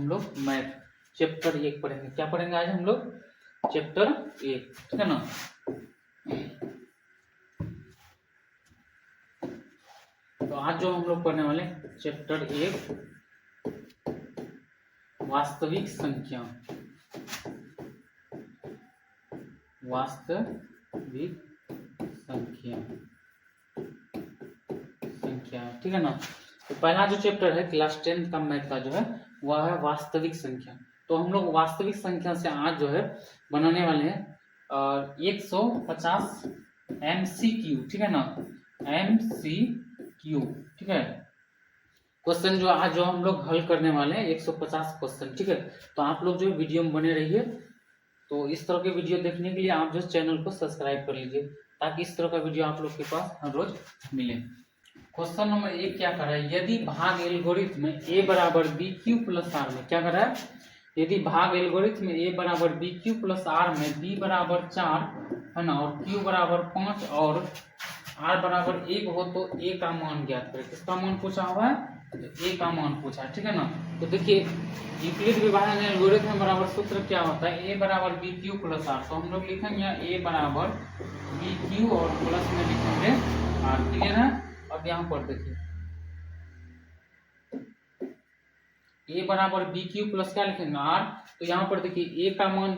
लोग math chapter 1 पढ़ेंगे। क्या पढ़ेंगे आज हम लोग? चैप्टर 1, ठीक है ना। तो आज जो हम लोग पढ़ने वाले चैप्टर 1 वास्तविक संख्या, वास्तविक संख्या, ठीक है ना। तो पहला जो चैप्टर है क्लास 10 का मैथ का जो है वह है वास्तविक संख्या। तो हम लोग वास्तविक संख्या से आज जो है बनाने वाले हैं 150 MCQ, ठीक है ना, MCQ, ठीक है। क्वेश्चन जो आज जो हम लोग हल करने वाले हैं 150 क्वेश्चन, ठीक है। तो आप लोग जो वीडियो में बने रहिए। तो इस तरह के वीडियो देखने के लिए आप जो चैनल को सब्सक्राइब कर लीजिए ताकि इस तरह का वीडियो आप लोग के पास हर रोज मिले। क्वेश्चन नंबर 1 क्या कर रहा है? यदि भाग एल्गोरिथम में a बराबर बी क्यू प्लस आर में क्या कर रहा है? यदि भाग एल्गोरिथम में a बराबर बी क्यू प्लस आर में b बराबर 4 है ना और q बराबर 5 और r बराबर 1 हो तो a का मान ज्ञात करें। किसका मान पूछा हुआ है? a का मान पूछा है, ठीक है ना। तो देखिए यूक्लिड विभाजन एल्गोरिथम बराबर सूत्र क्या होता है? a बराबर बी क्यू प्लस आर। तो हम लोग लिखेंगे a बराबर बी क्यू और प्लस में लिखेंगे r। क्लियर है? अब यहाँ पर देखिए a बराबर बी क्यू प्लस क्या लिखेंगे r। तो यहाँ पर देखिए a का मान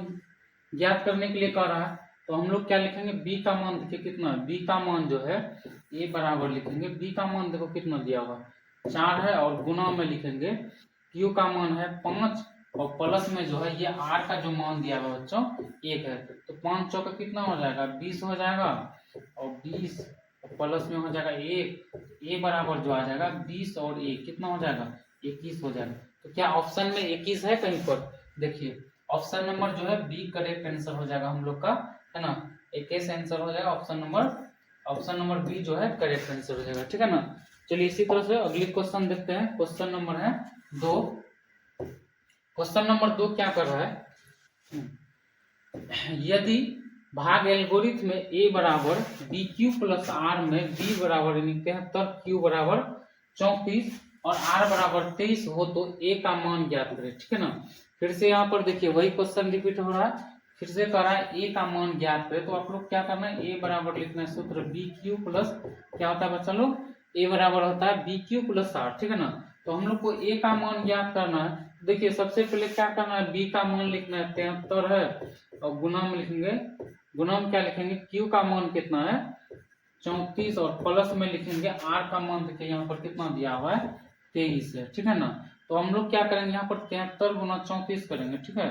ज्ञात करने के लिए कह रहा है तो हम लोग क्या लिखेंगे? b का मान देखिए कितना, b का मान जो है a बराबर लिखेंगे, b का मान देखो कितना दिया हुआ 4 है और गुना में लिखेंगे q का मान है 5 और प्लस में जो है ये r का जो मान दिया हुआ बच्चों 1 है। तो 5 चौका कितना हो जाएगा? 20 हो जाएगा और 20 प्लस में हो जाएगा 1, a बराबर जो आ जाएगा 20 और 1 कितना हो जाएगा? 21 हो जाएगा। तो क्या ऑप्शन में 21 है कहीं पर? देखिए ऑप्शन नंबर जो है बी करेक्ट आंसर हो जाएगा हम लोग का, है ना। 21 आंसर हो जाएगा ऑप्शन नंबर बी जो है करेक्ट आंसर हो जाएगा, ठीक है ना। चलिए इसी तरह से अगली क्वेश्चन देखते हैं। क्वेश्चन नंबर है 2। क्वेश्चन नंबर 2 क्या कर रहा है? यदि भाग एल्गोरिथम में a बराबर बी क्यू प्लस आर में b बराबर 73, q बराबर 34 और r बराबर 23 हो तो a का मान ज्ञात करें, ठीक है ना। फिर से यहाँ पर देखिए वही क्वेश्चन रिपीट हो रहा है, फिर से कह रहा है a का मान ज्ञात करें। तो आप लोग क्या करना है? a बराबर लिखना है सूत्र बी क्यू प्लस क्या होता है बच्चा लोग? a बराबर होता है बी क्यू प्लस आर, ठीक है ना। तो हम लोग को a का मान ज्ञात करना है। देखिए सबसे पहले क्या करना है? b का मान लिखना है 73 है और गुना में लिखेंगे, गुना में क्या लिखेंगे? q का मान कितना है? 34 और प्लस में लिखेंगे r का मान देखिए यहाँ पर कितना दिया हुआ है? 23 है, ठीक है ना। तो हम लोग क्या करेंगे? यहाँ पर 73 गुना 34 करेंगे, ठीक है।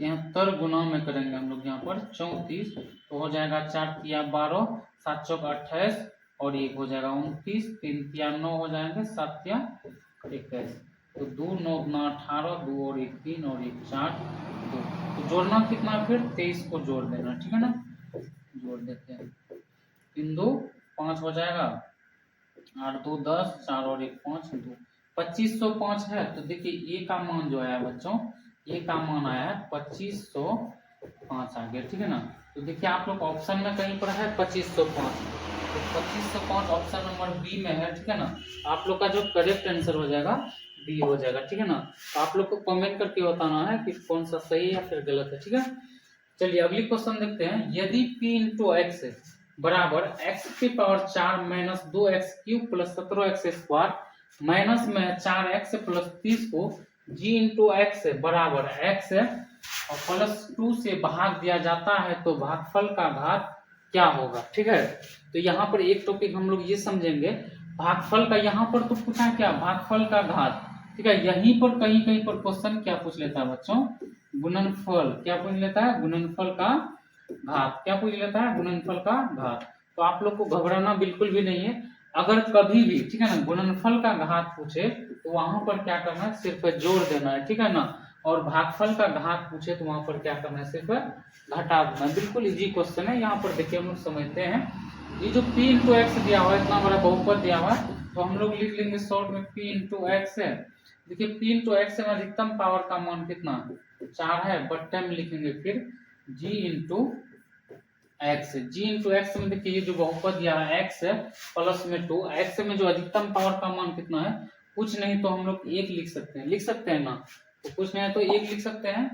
73 गुना में करेंगे हम लोग यहाँ पर 34 तो हो जाएगा 4 तिया 12, 7 चौक 28 और 1 हो जाएगा 29, 3 तिया 9 हो जाएंगे, 7 तिया 21। तो 2 9 गुना 18, 2 और 1 3 और 1 4 2। तो जोड़ना कितना है? फिर 23 को जोड़ देना, ठीक है ना। जोड़ देते हैं 3 2 5 हो जाएगा, 8 2 10, 4 और 1 5 2 2505 है। तो देखिए a का मान जो आया बच्चों, a का मान आया है 2505 आ गया, ठीक है ना। तो देखिए आप लोग ऑप्शन में कहीं पर है 2505, तो 2505 ऑप्शन नंबर बी में है, ठीक है ना। आप लोग का जो करेक्ट आंसर हो जाएगा बी हो जाएगा, ठीक है ना। तो आप लोग को कमेंट करके बताना है कि कौन सा सही है या फिर गलत है, ठीक है। चलिए अगली क्वेश्चन देखते हैं। यदि p इंटू एक्स बराबर x की power 4 minus 2x cube plus 17x square minus में 4x प्लस 30 को g इंटू एक्स बराबर x और प्लस 2 से भाग दिया जाता है तो भागफल का घात क्या होगा, ठीक है। तो यहाँ पर एक टॉपिक हम लोग ये समझेंगे भागफल का। यहाँ पर तो पूछा है क्या? भागफल का घात, ठीक है। यहीं पर कहीं कहीं पर क्वेश्चन क्या पूछ लेता है बच्चों? गुणनफल। क्या पूछ लेता है? गुणनफल का घात। क्या पूछ लेता है? गुणनफल का घात। तो आप लोग को घबराना बिल्कुल भी नहीं है। अगर कभी भी, ठीक है ना, गुणनफल का घात पूछे तो वहां पर क्या करना है? सिर्फ जोड़ देना है, ठीक है ना। और भागफल का घात पूछे तो वहां पर क्या करना है? सिर्फ घटा देना। बिल्कुल इजी क्वेश्चन है। यहाँ पर देखिए हम लोग समझते हैं। ये जो p इंटू एक्स दिया हुआ है, इतना बड़ा बहुपद दिया हुआ है, तो हम लोग लिख लेंगे शॉर्ट में p इंटू एक्स है। देखिए p इंटू एक्स में अधिकतम पावर का मान कितना? 4 है। बट्टे में लिखेंगे फिर g into x. g into x में देखिए ये जो बहुपद दिया है x है प्लस में 2, x में जो अधिकतम पावर का मान कितना है? कुछ नहीं तो हम लोग 1 लिख सकते हैं ना, तो कुछ नहीं है तो 1 लिख सकते हैं,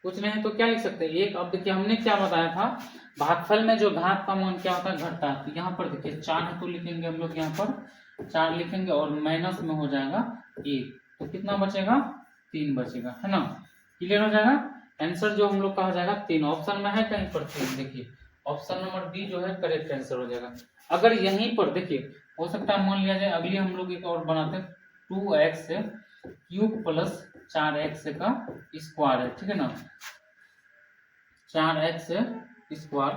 कुछ नहीं तो क्या लिख सकते हैं 1। अब देखिए हमने क्या बताया था, भागफल में जो घात का मान क्या होता है, घटता है। तो यहाँ पर देखिए 4 है तो लिखेंगे हम लोग यहाँ पर 4 लिखेंगे और माइनस में हो जाएगा 1, तो कितना बचेगा 3 बचेगा, है ना। क्लियर हो जाएगा। आंसर जो हम लोग का हो जाएगा 3। ऑप्शन में है कहीं पर 3, देखिए ऑप्शन नंबर बी जो है करेक्ट आंसर हो जाएगा। अगर यहीं पर देखिए हो सकता है मान लिया जाए, अगली हम लोग एक और बनाते हैं, 2x क्यूब प्लस 4x का स्क्वायर है, ठीक है ना, 4x स्क्वायर,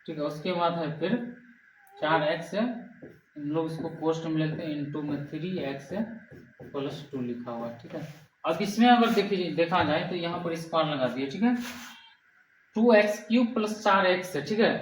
ठीक है। उसके बाद है फिर 4x हम लोग इसको पोस्ट में लेते हैं, इंटू में 3x प्लस 2 लिखा हुआ है, ठीक है। अब इसमें अगर देखा जाए तो यहाँ पर स्क्वायर लगा दिए, ठीक है, 2x क्यूब प्लस 4x है, ठीक है,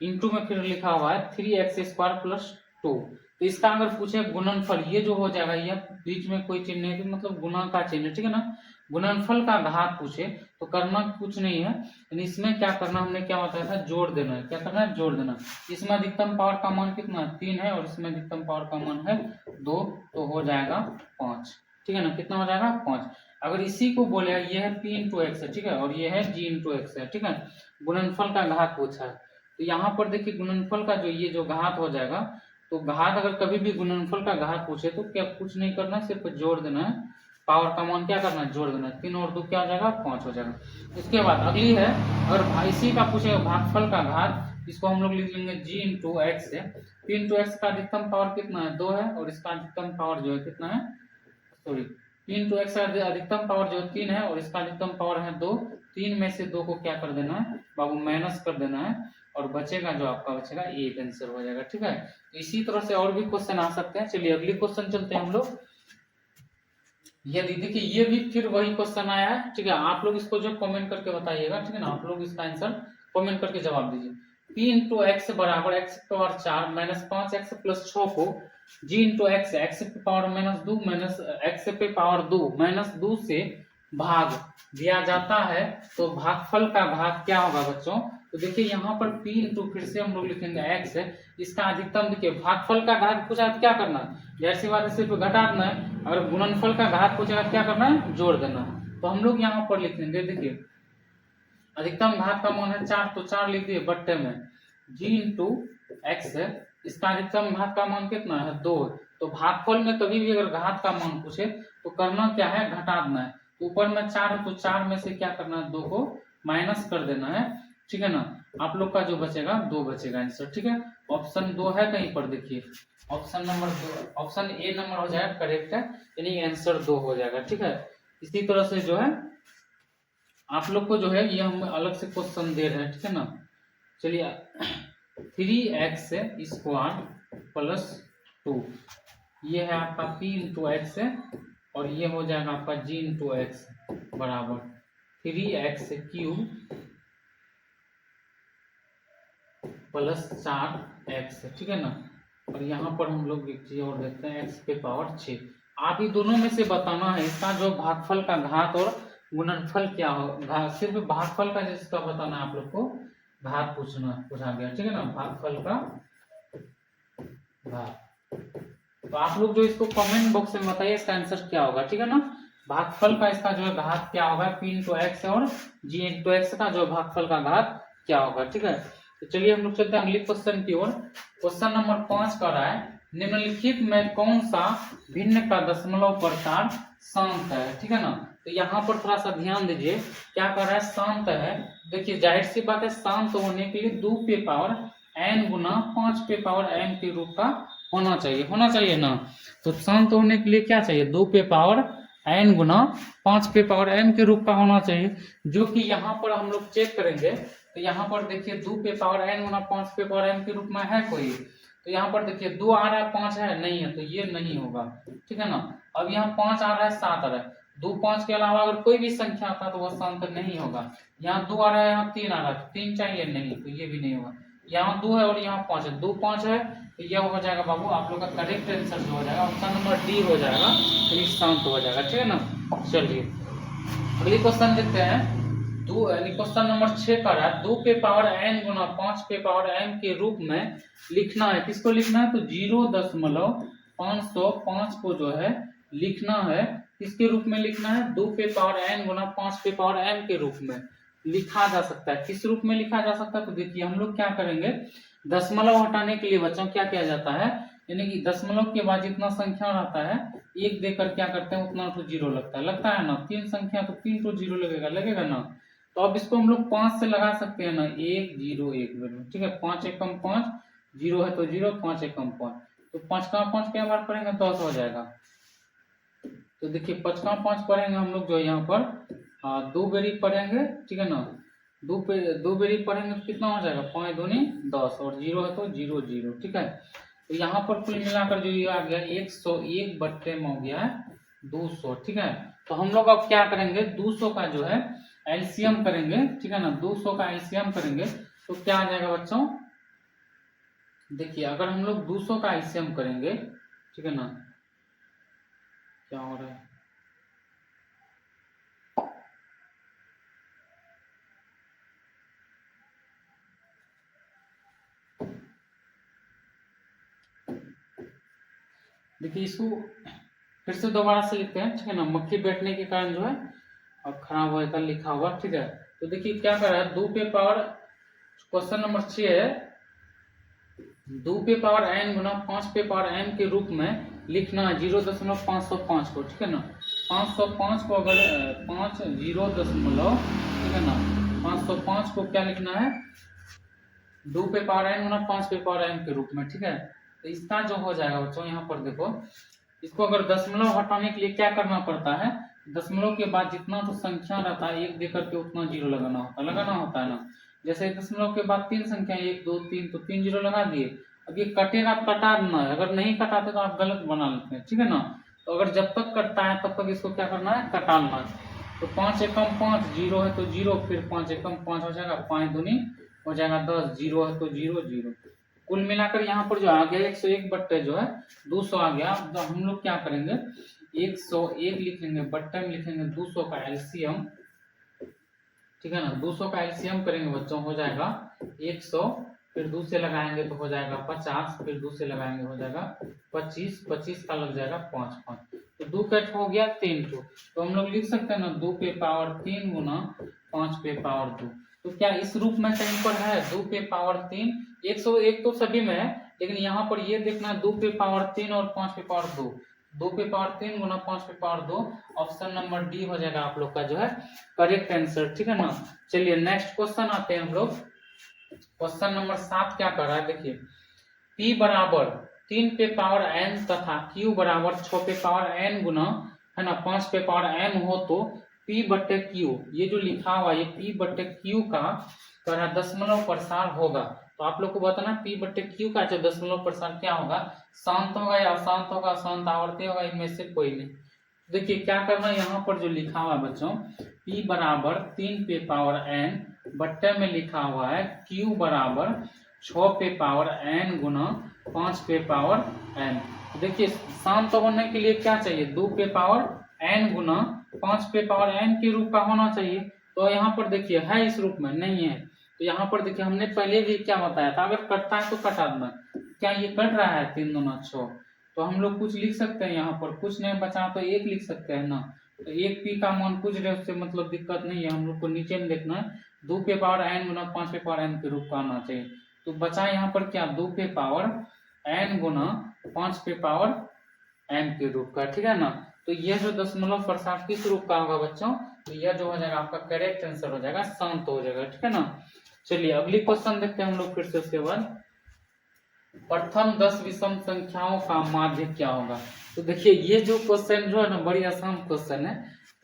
इंटू में फिर लिखा हुआ है 3x स्क्वायर प्लस 2। तो इसका अगर पूछे गुणनफल, ये जो हो जाएगा, ये बीच में कोई चिन्ह नहीं, मतलब गुणा का चिन्ह, ठीक है ना। गुणनफल का घात पूछे तो करना कुछ नहीं है, इसमें क्या करना, हमने क्या बताया था, जोड़ देना है। क्या करना है, जोड़ देना। इसमें अधिकतम पावर का मान कितना 3 है और इसमें अधिकतम पावर का मान है 2, तो हो जाएगा 5, ठीक है ना। कितना हो जाएगा 5। अगर इसी को बोले ये है p इंटू एक्स है, ठीक है, और ये है g इंटू एक्स है, ठीक है, गुणनफल का घात पूछा है। तो यहाँ पर देखिए गुणनफल का जो ये जो घात हो जाएगा, तो घात अगर कभी भी गुणनफल का घात पूछे तो क्या कुछ नहीं करना, सिर्फ जोड़ देना है, पावर का मान क्या करना है, जोड़ देना है। 3 और 2 क्या हो जाएगा 5 हो जाएगा। उसके बाद अगली है, अगर इसी का पूछेगा भागफल का घात, इसको हम लोग लिख लेंगे g इंटू एक्स है। p इंटू एक्स का अधिकतम पावर कितना है 2 है, और इसका अधिकतम पावर जो है कितना है, सॉरी p इंटू एक्स का अधिकतम पावर जो 3 है और इसका अधिकतम पावर है 2। 3 में से 2 को क्या कर देना है बाबू, माइनस कर देना है, और बचेगा जो आपका बचेगा 1 आंसर हो जाएगा, ठीक है। तो इसी तरह से और भी क्वेश्चन आ सकते हैं। चलिए अगली क्वेश्चन चलते हैं हम लोग। ये देखिए ये भी फिर वही क्वेश्चन आया है, ठीक है। आप लोग इसको जो कमेंट करके बताइएगा, ठीक है ना, आप लोग इसका आंसर कमेंट करके जवाब दीजिए। p इंटू एक्स बराबर x power 4 minus 5x plus 6 को g इंटू एक्स एक्स पे पावर माइनस 2 माइनस एक्स पे पावर 2 माइनस 2 से भाग दिया जाता है, तो भागफल का घात क्या होगा बच्चों। तो देखिए यहाँ पर p इंटू फिर से हम लोग लिखेंगे x है, इसका अधिकतम देखिए भागफल का घात पूछा तो क्या करना है, जैसी बात है सिर्फ घटा देना है। अगर गुणनफल का घात पूछेगा क्या करना है, जोड़ देना है। तो हम लोग यहाँ पर लिख देंगे, देखिए अधिकतम घात का मान है 4, तो 4 लिख दिए बट्टे में, g इंटू एक्स है, इसका अधिकतम घात का मान कितना है 2। तो भागफल में कभी भी अगर घात का मान पूछे तो करना क्या है, घटा देना है। ऊपर में 4 है तो 4 में से क्या करना है 2 को माइनस कर देना है, ठीक है ना। आप लोग का जो बचेगा 2 बचेगा आंसर, ठीक है। ऑप्शन 2 है कहीं पर, देखिए option number 2, option A number हो जाएगा करेक्ट है, यानी आंसर 2 हो जाएगा, ठीक है। इसी तरह से जो है आप लोग को जो है ये हम अलग से क्वेश्चन दे रहे हैं, ठीक है ना। चलिए 3x स्क्वायर प्लस 2, ये है आपका p इंटू एक्स है, और ये हो जाएगा आपका g इंटू एक्स बराबर 3x क्यूब प्लस 4x, ठीक है ना। और यहाँ पर हम लोग एक चीज और देखते हैं, x पे पावर 6। आप ही दोनों में से बताना है इसका जो भागफल का घात और गुणनफल क्या हो, सिर्फ भागफल का जिसका बताना है आप लोग को, घात पूछा गया, ठीक है ना, भागफल का घात। तो आप लोग जो इसको कमेंट बॉक्स में बताइए इसका आंसर क्या होगा, ठीक है ना। भागफल का इसका जो है घात क्या होगा, p इंटू एक्स और g इंटू एक्स का जो भागफल का घात क्या होगा, ठीक है। तो चलिए हम लोग चलते हैं अगले क्वेश्चन की ओर। क्वेश्चन नंबर 5 का रहा है, निम्नलिखित में कौन सा भिन्न का दशमलव प्रकार शांत है, ठीक है ना। तो यहाँ पर थोड़ा सा ध्यान दीजिए, क्या कर रहा है, शांत है। देखिए जाहिर सी बात है, शांत होने के लिए 2 पे पावर n गुना 5 पे पावर m के रूप का होना चाहिए ना। तो शांत होने के लिए क्या चाहिए, 2 पे पावर n गुना 5 पे पावर m के रूप का होना चाहिए, जो कि यहाँ पर हम लोग चेक करेंगे। तो यहाँ पर देखिए 2 पे पावर n गुना 5 पे पावर m के रूप में है कोई, तो यहाँ पर देखिए 2 आ रहा है 5 है नहीं है, तो ये नहीं होगा, ठीक है ना। अब यहाँ 5 आ रहा है 7 आ रहा है, 2 5 के अलावा अगर कोई भी संख्या आता तो वह शांत नहीं होगा। यहाँ 2 आ रहा है, यहाँ 3 आ रहा है, 3 चाहिए नहीं, तो ये भी नहीं होगा। यहाँ 2 है और यहाँ 5 है, 2 5 है, तो यह हो जाएगा बाबू आप लोग का करेक्ट आंसर जो हो जाएगा ऑप्शन नंबर डी हो जाएगा, तो शांत हो जाएगा, ठीक है ना। चलिए अगली क्वेश्चन देखते हैं। दो यानी क्वेश्चन नंबर 6 का है 2 पे पावर n गुना 5 पे पावर m के रूप में लिखना है। किसको लिखना है? तो 0.505 को जो है लिखना है। किसके रूप में लिखना है? 2 पे पावर n गुना 5 पे पावर m के रूप में लिखा जा सकता है। किस रूप में लिखा जा सकता है? तो देखिए हम लोग क्या करेंगे, दशमलव हटाने के लिए बच्चों क्या किया जाता है, यानी कि दशमलव के बाद जितना संख्या रहता है एक देकर क्या करते हैं उतना तो जीरो लगता है ना। 3 संख्या तो 3 तो जीरो लगेगा ना। तो अब इसको हम लोग 5 से लगा सकते हैं ना, 1 0 1, ठीक है। 5 एकम 5, 0 है तो 0, 5 एकम 5, तो 5 का 5 क्या बार पढ़ेंगे 10 हो जाएगा। तो देखिए 5 का 5 पढ़ेंगे हम लोग जो यहाँ पर 2 बेरी पढ़ेंगे, ठीक है ना। 2 बेरी पढ़ेंगे तो कितना हो जाएगा, 5 दूनी 10 और 0 है तो 0 0, ठीक है। तो यहाँ पर कुल मिलाकर जो ये आ गया 101 बट्टे में हो गया है 200, ठीक है। तो हम लोग अब क्या करेंगे, 200 का जो है एलसीएम करेंगे, ठीक है ना। 200 का एलसीएम करेंगे तो क्या आ जाएगा बच्चों, देखिए अगर हम लोग 200 का एलसीएम करेंगे, ठीक है ना, क्या हो रहा है, देखिए इसको फिर से दोबारा से लिखते हैं, ठीक है ना। मक्खी बैठने के कारण जो है अब खराब हो जाता लिखा हुआ, ठीक है। तो देखिए क्या कर रहा है, 2 पे पावर, क्वेश्चन नंबर 6 है 2 पे पावर n गुना 5 पे पावर m के रूप में लिखना है 0.505 को, ठीक है ना। 505 को अगर 5 0 दशमलव, ठीक है ना, 505 को क्या लिखना है, 2 पे पावर n गुना 5 पे पावर m के रूप में, ठीक है। तो इसका जो हो जाएगा बच्चों यहाँ पर देखो, इसको अगर दशमलव हटाने के लिए क्या करना पड़ता है, दशमलव के बाद जितना तो संख्या रहता है एक देकर के उतना जीरो लगाना होता है ना। जैसे दशमलव के बाद 3 संख्या 1 2 3, तो 3 जीरो लगा दिए। अब ये कटेगा तो कटा देना है, अगर नहीं कटाते तो आप गलत बना लेते हैं, ठीक है ना। तो अगर जब तक कटता है तब तक इसको क्या करना है, कटाना है। तो 5 एकम 5, 0 है तो 0, फिर 5 एकम 5 हो जाएगा, 5 दूनी हो जाएगा 10, 0 है तो 0 0। कुल मिलाकर यहाँ पर जो आ गया 101 बट्टे जो है 200 आ गया। तो हम लोग क्या करेंगे, 101 लिखेंगे बट्टे में लिखेंगे 200 का एलसीएम, ठीक है ना। 200 का एलसीएम करेंगे बच्चों, हो जाएगा 100, फिर 2 से लगाएंगे तो हो जाएगा 50, फिर 2 से लगाएंगे हो जाएगा 25, 25 का लग जाएगा 5 5, तो 2 कट हो गया 3 2। तो हम लोग लिख सकते हैं ना 2 पे पावर 3 गुना 5 पे पावर 2। तो क्या इस रूप में कहीं पर है 2 पे पावर 3, 101 तो सभी में है, लेकिन यहाँ पर ये देखना 2 पे पावर 3 और 5 पे पावर 2, 2 पे पावर 3 गुना 5 पे पावर 2, ऑप्शन नंबर डी हो जाएगा आप लोग का जो है करेक्ट आंसर, ठीक है ना। चलिए नेक्स्ट क्वेश्चन आते हैं हम लोग। क्वेश्चन नंबर 7 क्या कर रहा है, देखिए P बराबर 3 पे पावर n तथा Q बराबर 6 पे पावर n गुना, है ना, 5 पे पावर m हो तो P बट्टे Q, ये जो लिखा हुआ ये P बट्टे Q का तरह दशमलव प्रसार होगा। तो आप लोग को बताना P बट्टे Q का जो दशमलव प्रसार क्या होगा, शांत होगा या अशांत होगा, शांत आवर्ती होगा, इनमें से कोई नहीं। देखिए क्या करना है, यहाँ पर जो लिखा हुआ है बच्चों, P बराबर 3 पे पावर n बट्टे में लिखा हुआ है Q बराबर 6 पे पावर n गुना 5 पे पावर n। देखिए शांत होने के लिए क्या चाहिए, 2 पे पावर n गुना 5 पे पावर n के रूप का होना चाहिए। तो यहाँ पर देखिए है इस रूप में नहीं है, तो यहाँ पर देखिए हमने पहले भी क्या बताया था, अगर कटता है तो कटा देना। क्या ये कट रहा है 3 दूना 6, तो हम लोग कुछ लिख सकते हैं, यहाँ पर कुछ नहीं बचा तो 1 लिख सकते हैं ना। तो 1 पी का मान कुछ रहे उससे मतलब दिक्कत नहीं है, हम लोग को नीचे में देखना है 2 पे पावर n गुना 5 पे पावर n के रूप का आना चाहिए। तो बचा यहाँ पर क्या, 2 पे पावर n गुना 5 पे पावर n के रूप का, ठीक है ना। तो यह जो दशमलव प्रसार किस रूप का होगा बच्चों, तो यह जो हो जाएगा आपका करेक्ट आंसर हो जाएगा, शांत हो जाएगा, ठीक है ना। चलिए अगली क्वेश्चन देखते हैं हम लोग फिर से। उसके बाद प्रथम 10 विषम संख्याओं का माध्य क्या होगा। तो देखिए ये जो क्वेश्चन जो है ना बड़ी आसान क्वेश्चन है,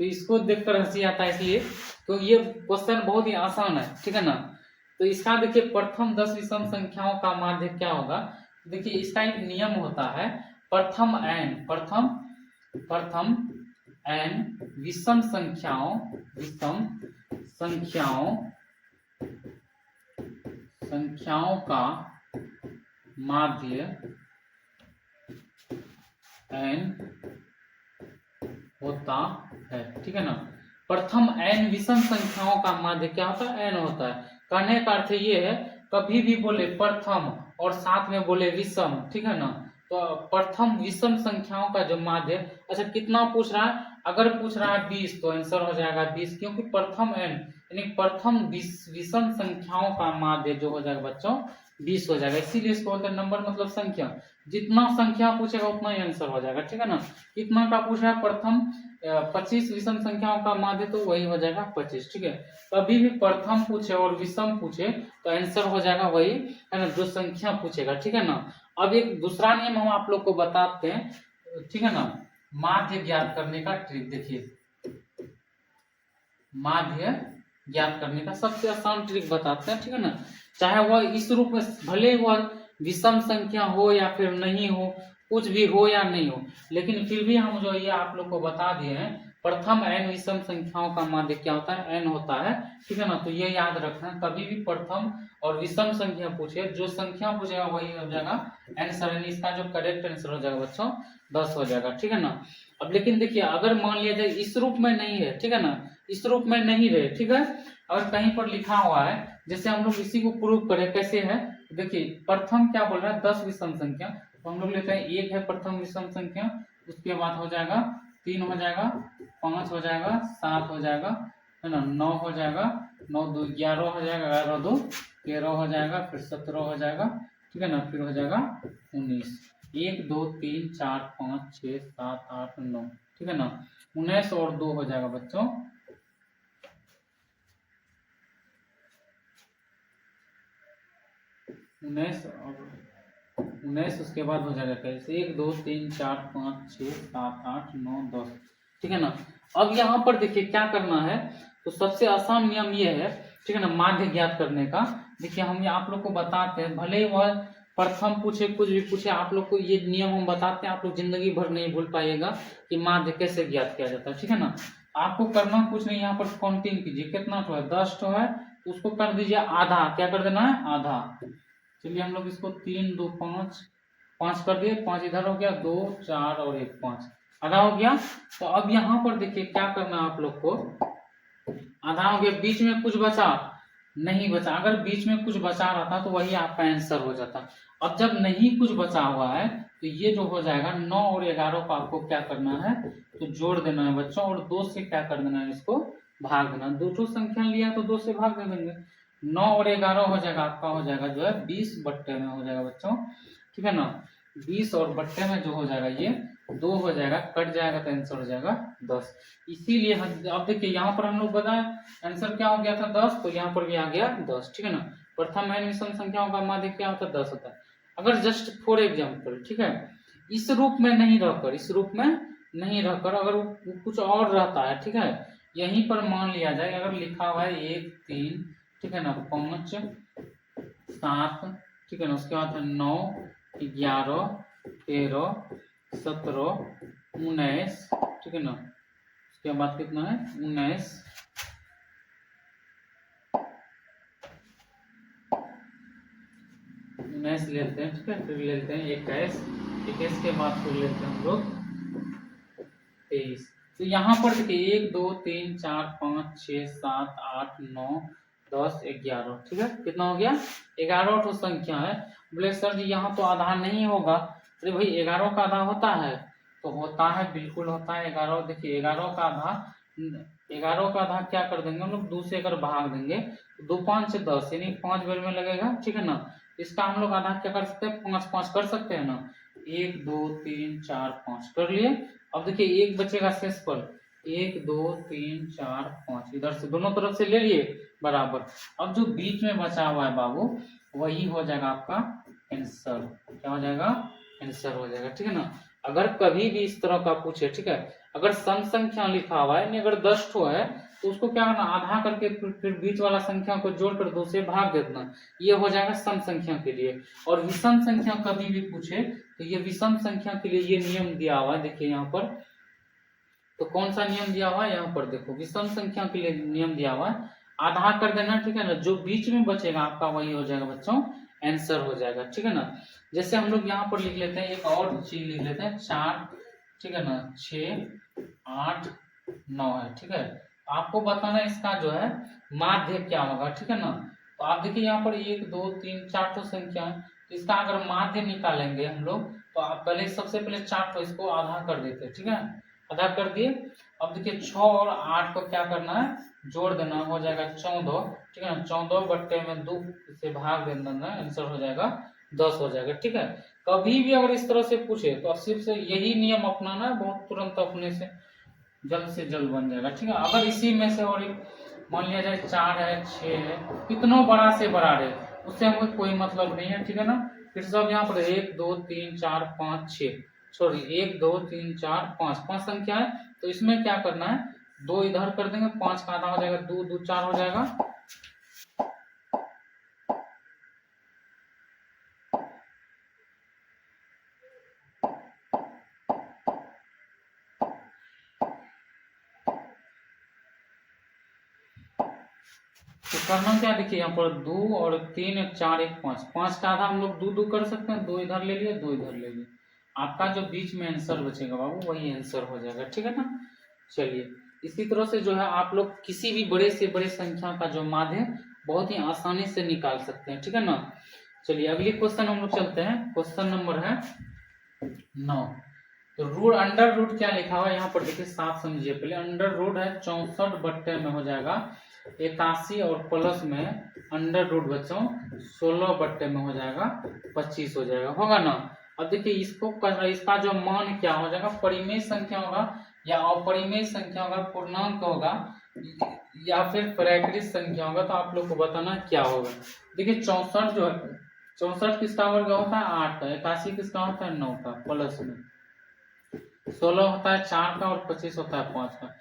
तो इसको देखकर हंसी आता है इसलिए तो ये क्वेश्चन बहुत ही आसान है, ठीक है ना। तो इसका देखिए प्रथम 10 विषम संख्याओं का माध्य क्या होगा। देखिए इसका एक नियम होता है, प्रथम n विषम संख्याओं का माध्य n होता है, ठीक है ना। प्रथम n विषम संख्याओं का माध्य क्या होता है, n होता है। कहने का अर्थ ये है, कभी भी बोले प्रथम और साथ में बोले विषम, ठीक है ना, तो प्रथम विषम संख्याओं का जो माध्य, अच्छा कितना पूछ रहा है, अगर पूछ रहा है 20 तो आंसर हो जाएगा 20, क्योंकि प्रथम n यानी प्रथम विषम संख्याओं का माध्य जो हो जाएगा बच्चों 20 हो जाएगा। इसीलिए इसको बोलते हैं नंबर मतलब संख्या, जितना संख्या पूछेगा उतना ही आंसर हो जाएगा, ठीक है ना। कितना का पूछ रहा है, प्रथम 25 विषम संख्याओं का माध्य, तो वही हो जाएगा 25, ठीक है। कभी भी प्रथम पूछे और विषम पूछे तो आंसर हो जाएगा वही, है ना, जो संख्या पूछेगा, ठीक है ना। अब एक दूसरा नियम हम आप लोग को बताते हैं, ठीक है ना, माध्य ज्ञात करने का ट्रिक। देखिए माध्य ज्ञात करने का सबसे आसान ट्रिक बताते हैं, ठीक है ना। चाहे वह इस रूप में, भले वह विषम संख्या हो या फिर नहीं हो, कुछ भी हो या नहीं हो, लेकिन फिर भी हम जो ये आप लोग को बता दिए हैं, प्रथम n विषम संख्याओं का माध्य क्या होता है, n होता है, ठीक है ना। तो ये याद रखना, कभी भी प्रथम और विषम संख्या पूछे, जो संख्या पूछेगा वही हो जाएगा आंसर, यानी इसका जो करेक्ट आंसर हो जाएगा बच्चों 10 हो जाएगा, ठीक है ना। अब लेकिन देखिए अगर मान लिया जाए इस रूप में नहीं है, ठीक है ना, इस रूप में नहीं रहे, ठीक है, अगर कहीं पर लिखा हुआ है, जैसे हम लोग इसी को प्रूव करें, कैसे है, देखिए प्रथम क्या बोल रहा है 10 विषम संख्या, तो हम लोग लेते हैं 1 है प्रथम विषम संख्या, उसके बाद हो जाएगा 3 हो जाएगा, 5 हो जाएगा, 7 हो जाएगा, है ना, 9 हो जाएगा, 9 2 11 हो जाएगा, 11 2 13 हो जाएगा, फिर 17 हो जाएगा, ठीक है ना, फिर हो जाएगा 19, 1 2 3 4 5 6 7 8 9, ठीक है ना, 19 और 2 हो जाएगा बच्चों 19, उसके बाद हो जाएगा कैसे 1 2 3 4 5 6 7 8 9 10, ठीक है ना। अब यहाँ पर देखिए क्या करना है, तो सबसे आसान नियम ये है, ठीक है ना, माध्य ज्ञात करने का। देखिए हम आप लोग को बताते हैं, भले ही वह प्रथम पूछे कुछ भी पूछे, आप लोग को ये नियम हम बताते हैं, आप लोग जिंदगी भर नहीं भूल पाइएगा कि माध्य कैसे ज्ञात किया जाता है, ठीक है ना। आपको करना कुछ नहीं, यहाँ पर काउंटिंग कीजिए, कितना तो है 10 तो है, तो उसको कर दीजिए आधा, क्या कर देना है आधा। चलिए हम लोग इसको 3 2 5 5 कर दिए, 5 इधर हो गया, 2 4 और 1 5, आधा हो गया। तो अब यहाँ पर देखिए क्या करना है आप लोग को, आधा हो गया, बीच में कुछ बचा नहीं बचा, अगर बीच में कुछ बचा रहता तो वही आपका आंसर हो जाता। अब जब नहीं कुछ बचा हुआ है तो ये जो हो जाएगा 9 और 11 को आपको क्या करना है, तो जोड़ देना है बच्चों, और 2 से क्या कर देना है, इसको भाग देना, दो संख्या लिया तो 2 से भाग दे देंगे, 9 और 11 हो जाएगा आपका, हो जाएगा जो है 20 बट्टे में हो जाएगा बच्चों, ठीक है ना। 20 और बट्टे में जो हो जाएगा ये 2 हो जाएगा, कट जाएगा तो आंसर हो जाएगा 10। इसीलिए अब देखिए यहाँ पर हम लोग बताए आंसर क्या हो गया था 10, तो यहाँ पर भी आ गया 10, ठीक है ना। प्रथम n विषम संख्याओं का माध्य क्या होता है 10 होता है। अगर जस्ट फॉर एग्जाम्पल, ठीक है, इस रूप में नहीं रहकर, इस रूप में नहीं रहकर अगर कुछ और रहता है, ठीक है, यहीं पर मान लिया जाए अगर लिखा हुआ है 1 3, ठीक है ना, 5 7, ठीक है ना, उसके बाद 9 11 13 17 19, ठीक है ना, उसके बाद कितना है 19 लेते हैं, ठीक है, फिर लेते हैं 21 के बाद फिर लेते हैं हम लोग 23। तो यहाँ पर देखिए 1 2 3 4 5 6 7 8 9 10 11, ठीक है, कितना हो गया 11 तो संख्या है। बोले सर जी यहाँ तो आधा नहीं होगा, अरे भाई 11 का आधा होता है, तो होता है, बिल्कुल होता है 11। देखिए 11 का आधा क्या कर देंगे हम लोग, 2 से अगर भाग देंगे तो 2 5 10, यानी 5 बेर में लगेगा, ठीक है ना। इसका हम लोग आधा क्या कर सकते हैं, 5 5 कर सकते हैं ना, 1 2 3 4 5 कर लिए। अब देखिए एक बचेगा शेष पर, 1 2 3 4 5, इधर से दोनों तरफ से ले लिए बराबर। अब जो बीच में बचा हुआ है बाबू, वही हो जाएगा आपका आंसर, क्या हो जाएगा आंसर हो जाएगा, ठीक है ना। अगर कभी भी इस तरह का पूछे, ठीक है, अगर सम संख्या लिखा हुआ है, यानी अगर 10 ठो है तो उसको क्या करना, आधा करके फिर बीच वाला संख्या को जोड़कर 2 से भाग देना, ये हो जाएगा सम संख्या के लिए। और विषम संख्या कभी भी पूछे तो ये विषम संख्या के लिए ये नियम दिया हुआ है, देखिए यहाँ पर, तो कौन सा नियम दिया हुआ है, यहाँ पर देखो विषम संख्या के लिए नियम दिया हुआ है, आधा कर देना, ठीक है ना, जो बीच में बचेगा आपका वही हो जाएगा बच्चों आंसर हो जाएगा, ठीक है ना। जैसे हम लोग यहाँ पर लिख लेते हैं, एक और चीज लिख लेते हैं 4, ठीक है ना, 6 8 9 है, ठीक है। आपको बताना इसका जो है माध्य क्या होगा, ठीक है ना। तो आप देखिए यहाँ पर 1 2 3 4 तो संख्या है, तो इसका अगर माध्य निकालेंगे हम लोग, तो आप पहले सबसे पहले 4 को इसको आधा कर देते हैं, ठीक है, आधा कर दिए। अब देखिए 6 और 8 को क्या करना है, जोड़ देना, हो जाएगा 14, ठीक है ना। 14 बट्टे में 2 से भाग देना, आंसर हो जाएगा 10 हो जाएगा, ठीक है। कभी भी अगर इस तरह से पूछे तो सिर्फ से यही नियम अपनाना है, बहुत तुरंत अपने से जल्द बन जाएगा, ठीक है। अगर इसी में से और मान लिया जाए 4 है 6 है, कितनों बड़ा से बड़ा रहे उससे हमको कोई मतलब नहीं है, ठीक है ना। फिर सब यहाँ पर 1 2 3 4 5 6, सॉरी 1 2 3 4 5, 5 संख्या है, तो इसमें क्या करना है, 2 इधर कर देंगे, 5 का आधा हो जाएगा, 2 2 4 हो जाएगा। तो करना क्या, देखिए यहाँ पर 2 और 3 1 4 1 5, 5 का आधा हम लोग 2 2 कर सकते हैं, 2 इधर ले लिए 2 इधर ले लिए, आपका जो बीच में आंसर बचेगा बाबू वही आंसर हो जाएगा, ठीक है ना। चलिए इसी तरह से जो है आप लोग किसी भी बड़े से बड़े संख्या का जो माध्य बहुत ही आसानी से निकाल सकते हैं, ठीक है ना। चलिए अगली क्वेश्चन हम लोग चलते हैं, क्वेश्चन नंबर है 9। तो रूट अंडर रूट क्या लिखा हुआ है यहाँ पर देखिए, साफ समझिए पहले। अंडर रूट है 64 बट्टे में हो जाएगा 81, और प्लस में अंडर रूट बच्चों 16 बट्टे में हो जाएगा 25 हो जाएगा, होगा ना। अब देखिए इसका जो मान क्या हो जाएगा, परिमेय संख्या होगा या अपरिमेय संख्या होगा, पूर्णांक होगा या फिर प्राकृतिक संख्या होगा, तो आप लोग को बताना क्या होगा। देखिए 64 जो है, 64 किसका वर्ग होता है 8 का, 81 किसका होता है 9 का, प्लस में 16 होता है 4 का, और 25 होता है 5 का।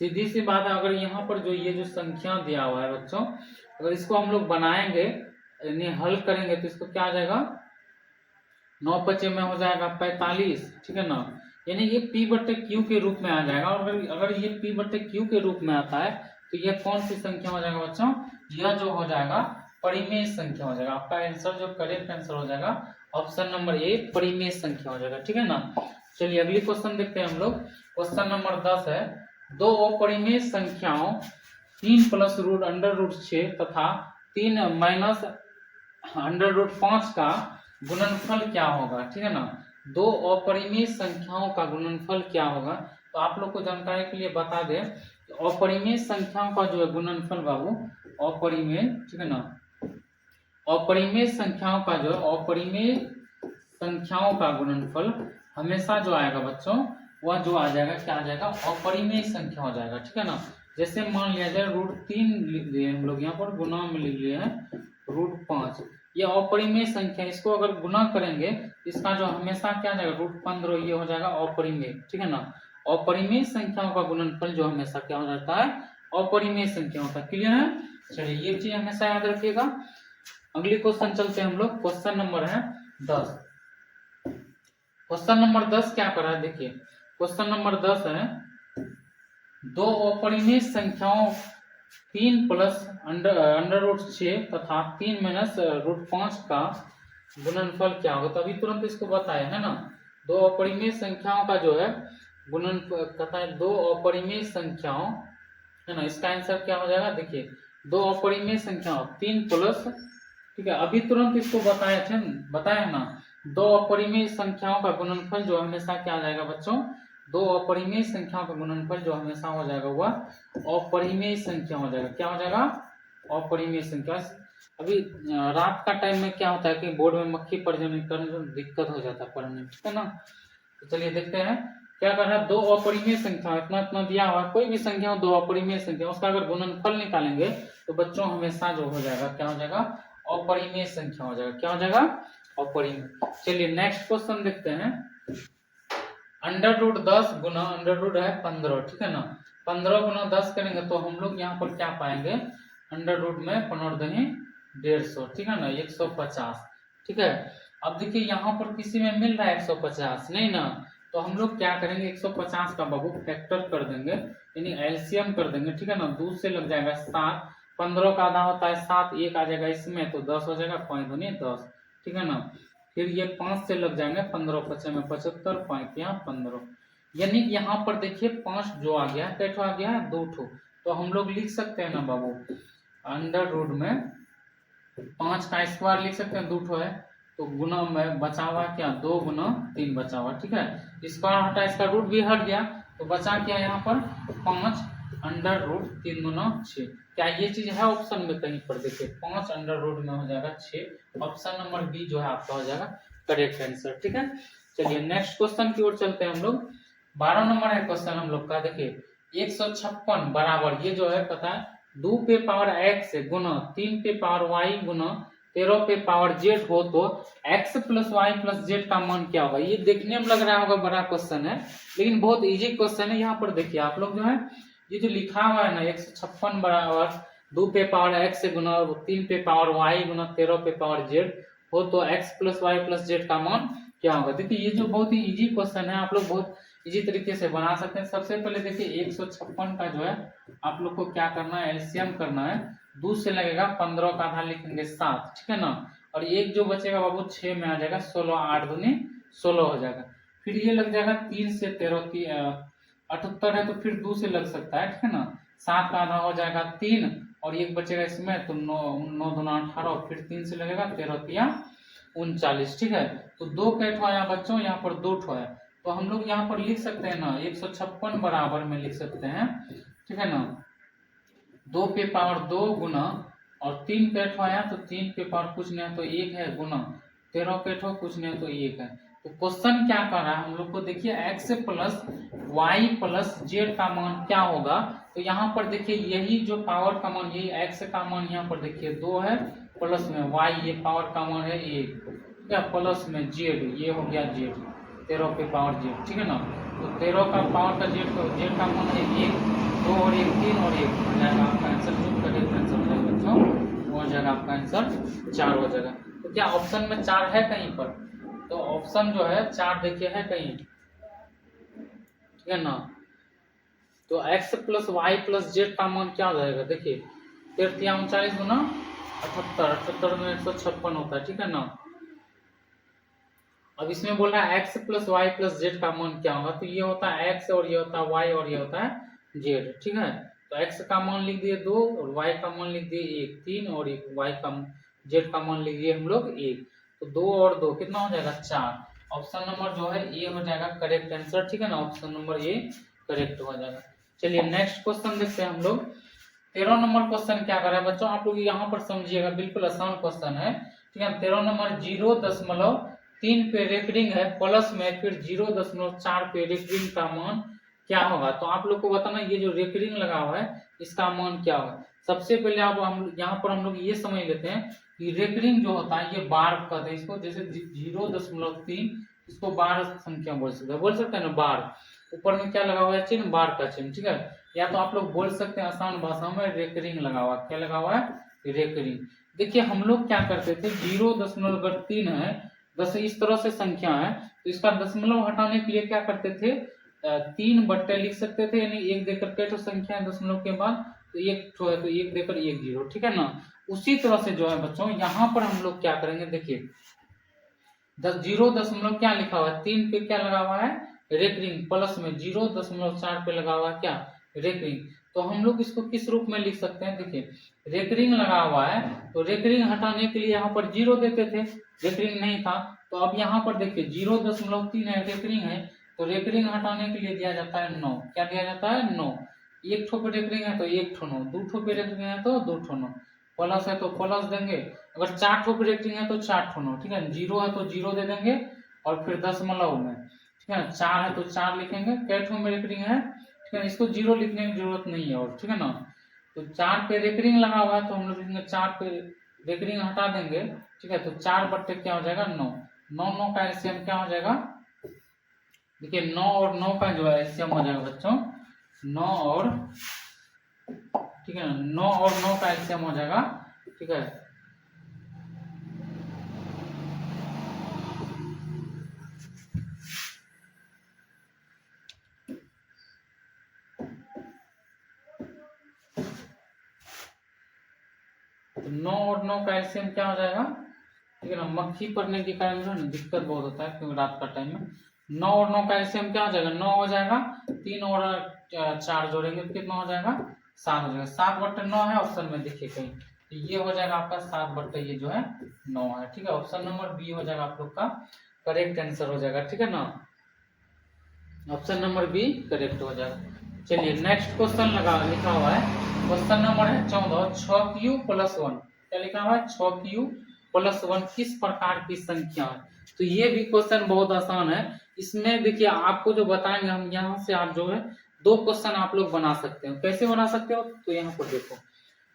सीधी सी बात है, अगर यहाँ पर जो ये जो संख्या दिया हुआ है बच्चों, अगर इसको हम लोग बनाएंगे यानी हल करेंगे तो इसको क्या आ जाएगा, 9 25 में हो जाएगा 45, ठीक है ना। यानी ये पी बट्टे क्यू के रूप में आ जाएगा, और अगर ये पी बट्टे क्यू के रूप में आता है तो ये कौन सी संख्या हो जाएगा बच्चों, यह जो हो जाएगा परिमेय संख्या हो जाएगा। आपका आंसर जो करेक्ट आंसर हो जाएगा ऑप्शन नंबर ए, परिमेय संख्या हो जाएगा, ठीक है ना। चलिए अगली क्वेश्चन देखते हैं हम लोग, क्वेश्चन नंबर 10 है, दो अपरिमेय संख्याओं 3 प्लस रूट अंडर रूट 6 तथा 3 माइनस अंडर रूट 5 का गुणनफल क्या होगा, ठीक है ना। दो अपरिमेय संख्याओं का गुणनफल क्या होगा, तो आप लोग को जानकारी के लिए बता दें, अपरिमेय संख्याओं का जो है गुणनफल बाबू, अपरिमेय, ठीक है ना, अपरिमेय संख्याओं का जो है अपरिमेय संख्याओं का गुणनफल हमेशा जो आएगा बच्चों, वह जो आ जाएगा क्या आ जाएगा, अपरिमेय संख्या हो जाएगा, ठीक है ना। जैसे मान लिया जाए रूट 3 लिख दिए हम लोग यहाँ पर, गुना में लिख लिए हैं रूट 5, ये अपरिमेय संख्या, इसको अगर गुना करेंगे इसका जो हमेशा क्या जाएगा रूट 15, ये हो जाएगा अपरिमेय, ठीक है ना। अपरिमेय संख्याओं का गुणनफल जो हमेशा क्या हो जाता है, अपरिमेय संख्याओं का, क्लियर है। चलिए ये चीज हमेशा याद रखिएगा। अगली क्वेश्चन चलते हैं हम लोग, क्वेश्चन नंबर है 10। क्वेश्चन नंबर 10 क्या कर रहा है, देखिए क्वेश्चन नंबर 10 है, दो अपरिमेय संख्याओं 3 प्लस अंडर रूट 6 तथा 3 माइनस रूट 5 का गुणनफल क्या होगा, तो अभी तुरंत इसको बताया है ना। दो अपरिमेय संख्याओं का जो है गुणनफल कहता है, दो अपरिमेय संख्याओं है ना, इसका आंसर क्या हो जाएगा, देखिए दो अपरिमेय संख्याओं 3 प्लस, ठीक है, अभी तुरंत इसको बताया ना, दो अपरिमेय संख्याओं का गुणनफल जो हमेशा क्या आ जाएगा बच्चों, दो अपरिमेय संख्याओं का गुणनफल जो हमेशा हो जाएगा वह अपरिमेय संख्या हो जाएगा, क्या हो जाएगा, अपरिमेय संख्या। अभी रात का टाइम में क्या होता है कि बोर्ड में मक्खी पड़ जाने के कारण दिक्कत हो जाता है पढ़ने में, ठीक है ना। तो चलिए देखते हैं क्या कर रहा है, दो अपरिमेय संख्या इतना इतना दिया हुआ है, कोई भी संख्या हो दो अपरिमेय संख्या, उसका अगर गुणनफल निकालेंगे तो बच्चों हमेशा जो हो जाएगा क्या हो जाएगा, अपरिमेय संख्या हो जाएगा, क्या हो जाएगा, अपरिमेय। चलिए नेक्स्ट क्वेश्चन देखते हैं, अंडर रूट 10 गुना अंडर रूट है 15, ठीक है ना, 15 गुना 10 करेंगे तो हम लोग यहाँ पर क्या पाएंगे, अंडर रूट में 15 दूनी 150, ठीक है ना, 150, ठीक है। अब देखिए यहाँ पर किसी में मिल रहा है 150 नहीं ना, तो हम लोग क्या करेंगे 150 का बाबू फैक्टर कर देंगे, यानी एलसीएम कर देंगे, ठीक है ना। 2 से लग जाएगा 7, 15 का आधा होता है 7, एक आ जाएगा इसमें तो 10 हो जाएगा, 5 दूनी 10, ठीक है ना। फिर ये 5 से लग जाएंगे 15 25 में 75, 5 यहाँ 15, यानी यहाँ पर देखिए 5 जो आ गया कैठो आ गया है 2 ठो, तो हम लोग लिख सकते हैं ना बाबू, अंडर रूट में 5 का स्क्वायर लिख सकते हैं, 2 ठो है तो गुना में बचा हुआ क्या, 2 गुना 3 बचा हुआ, ठीक है। स्क्वायर हटा, इसका रूट भी हट गया तो बचा क्या यहाँ पर 5 अंडर रूट 3 गुना 6। क्या ये चीज है ऑप्शन में कहीं पर, देखिए 5 अंडर रूट में हो जाएगा 6। ऑप्शन नंबर बी जो है आपका हो जाएगा करेक्ट आंसर, ठीक है। चलिए नेक्स्ट क्वेश्चन की ओर चलते हैं हम लोग। 12 नंबर है क्वेश्चन हम लोग का, देखिए 156 बराबर, ये जो है पता है 2 पे पावर x गुना 3 पे पावर y गुना 13 पे पावर z हो तो x plus Y plus Z का मान क्या होगा। ये देखने में लग रहा होगा बड़ा क्वेश्चन है, लेकिन बहुत इजी क्वेश्चन है। यहाँ पर देखिए आप लोग जो है ये जो लिखा हुआ है ना 156 बराबर 2 पे पावर x गुना 3 पे पावर y गुना 13 पे पावर z हो तो x plus Y plus Z का मान क्या होगा। देखिए ये जो बहुत ही इजी क्वेश्चन है, आप लोग बहुत इजी तरीके से बना सकते हैं। सबसे पहले देखिए 156 का जो है आप लोग को क्या करना है, एलसीएम करना है। 2 से लगेगा 15 का आधा लिखेंगे 7, ठीक है ना। और एक जो बचेगा बाबू 6 में आ जाएगा 16, 8 दूनी 16 हो जाएगा। फिर ये लग जाएगा 3 से 13 78 है तो फिर 2 से लग सकता है, ठीक है ना। 7 का आधा हो जाएगा 3 और एक बचेगा इसमें तो 9 दूना 18, फिर 3 से लगेगा 13 तिया 39, ठीक है। तो 2 कैठ आया बच्चों, यहाँ पर 2 ठो है तो हम लोग यहाँ पर लिख सकते हैं ना 156 बराबर में लिख सकते हैं, ठीक है ना। 2 पे पावर 2 गुना और 3 कैठ आया तो 3 पे पावर कुछ नहीं है तो 1 है गुना 13 कैठ कुछ नहीं है तो 1 है। तो क्वेश्चन क्या कर रहा है हम लोग को, देखिए x plus Y plus Z का मान क्या होगा। तो यहाँ पर देखिए यही जो पावर का मान, यही x का मान यहाँ पर देखिए 2 है, प्लस में y ये पावर का मान है 1, क्या प्लस में z ये हो गया z 13 पे पावर z, ठीक है ना। तो 13 का पावर का z का मान है 1, 2 और 1 3 और 1 हो जाएगा आपका आंसर। जो करेक्ट आंसर हो जाएगा बच्चों वो हो जाएगा आपका आंसर 4 हो जाएगा। तो क्या ऑप्शन में 4 है कहीं पर, तो ऑप्शन जो है 4 देखिए है कहीं, ठीक है ना। तो x plus Y plus Z का मान क्या हो जाएगा, देखिए 13 39 गुना 78, 78 में 156 होता है, ठीक है ना। अब इसमें बोल रहा है x plus Y plus Z का मान क्या होगा, तो ये होता है x और ये होता है y और ये होता है z, ठीक है। तो x का मान लिख दिए 2 और y का मान लिख दिए 1 3 और y का z का मान लिख दिए हम लोग 1, तो 2 और 2 कितना हो जाएगा 4। ऑप्शन नंबर जो है ए हो जाएगा करेक्ट आंसर, ठीक है ना। ऑप्शन नंबर ए करेक्ट हो जाएगा। चलिए नेक्स्ट क्वेश्चन देखते हैं हम लोग। 13 नंबर क्वेश्चन क्या कर रहा है बच्चों, आप लोग यहाँ पर समझिएगा, बिल्कुल आसान क्वेश्चन है, ठीक है। 13 नंबर 0.3 पे रेकरिंग है प्लस में फिर 0.4 पे रेकरिंग का मान क्या होगा। तो आप लोग को बताना ये जो रेकरिंग लगा हुआ है इसका मान क्या होगा। सबसे पहले आप हम यहाँ पर हम लोग ये समझ लेते हैं कि रेकरिंग जो होता है ये बार कहते हैं इसको, जैसे 0.3 इसको बार संख्या बोल सकते हैं ना, बार ऊपर में क्या लगा हुआ है चिन्ह, बार का चिन्ह, ठीक है। या तो आप लोग बोल सकते हैं आसान भाषा में रेकरिंग लगा हुआ, क्या लगा हुआ है रेकरिंग। देखिए हम लोग क्या करते थे 0.3 है, बस इस तरह से संख्या है तो इसका दशमलव हटाने के लिए क्या करते थे 3 बट्टे लिख सकते थे, यानी 1 देकर के तो संख्या दशमलव के बाद तो 1 ठो है तो 1 देकर 1 0, ठीक है ना। उसी तरह से जो है बच्चों यहाँ पर हम लोग क्या करेंगे, देखिए 0 क्या लिखा हुआ है 3 पे क्या लगा हुआ है रेकरिंग, प्लस में 0.4 पे लगा हुआ है क्या रेकरिंग। तो हम लोग इसको किस रूप में लिख सकते हैं, देखिए रेकरिंग लगा हुआ है तो रेकरिंग हटाने के लिए यहाँ पर 0 देते थे, रेकरिंग नहीं था तो अब यहाँ पर देखिए 0.3 है रेकरिंग है तो रेकरिंग हटाने के लिए दिया जाता है 9, क्या दिया जाता है 9। 1 ठो पे रेकरिंग है तो 1 ठो 9, 2 ठो पे रेकरिंग है तो 2 ठो 9, प्लस है तो प्लस देंगे, अगर 4 ठो पे रेकरिंग है तो 4 ठो 9, ठीक है। 0 है तो 0 दे देंगे और फिर दशमलव में, ठीक है। 4 है तो 4 लिखेंगे, कै ठो में रेकरिंग है, ठीक है। इसको 0 लिखने की जरूरत नहीं है और, ठीक है ना। तो 4 पे रेकरिंग लगा हुआ है तो हम लोग लिखेंगे 4 पे रेकरिंग हटा देंगे, ठीक है। तो 4 बट्टे क्या हो जाएगा 9, 9 का एलसीएम क्या हो जाएगा, देखिए 9 और 9 का जो है एलसीएम हो जाएगा बच्चों 9 और, ठीक है ना, 9 और 9 का एलसीएम हो जाएगा, ठीक है। तो 9 और 9 का एलसीएम क्या हो जाएगा, ठीक है ना। मक्खी पड़ने के कारण जो है ना दिक्कत बहुत होता है क्योंकि रात का टाइम में। 9 और 9 का एलसीएम क्या हो जाएगा 9 हो जाएगा, 3 और 4 जोड़ेंगे तो कितना हो जाएगा 7 हो जाएगा। 7/9 है ऑप्शन में, देखिए कहीं, तो ये हो जाएगा आपका 7/, ये जो है 9 है। ठीक है, ऑप्शन नंबर बी हो जाएगा आप लोग का करेक्ट आंसर हो जाएगा। ठीक है ना, ऑप्शन नंबर बी करेक्ट हो जाएगा। चलिए नेक्स्ट क्वेश्चन लिखा हुआ है, क्वेश्चन नंबर है 14, 6q+1। क्या लिखा हुआ है? 6q+1 किस प्रकार की संख्या है? तो ये भी क्वेश्चन बहुत आसान है। इसमें देखिए आपको जो बताएंगे हम, यहाँ से आप जो है 2 क्वेश्चन आप लोग बना सकते हो। कैसे बना सकते हो? तो यहाँ पर देखो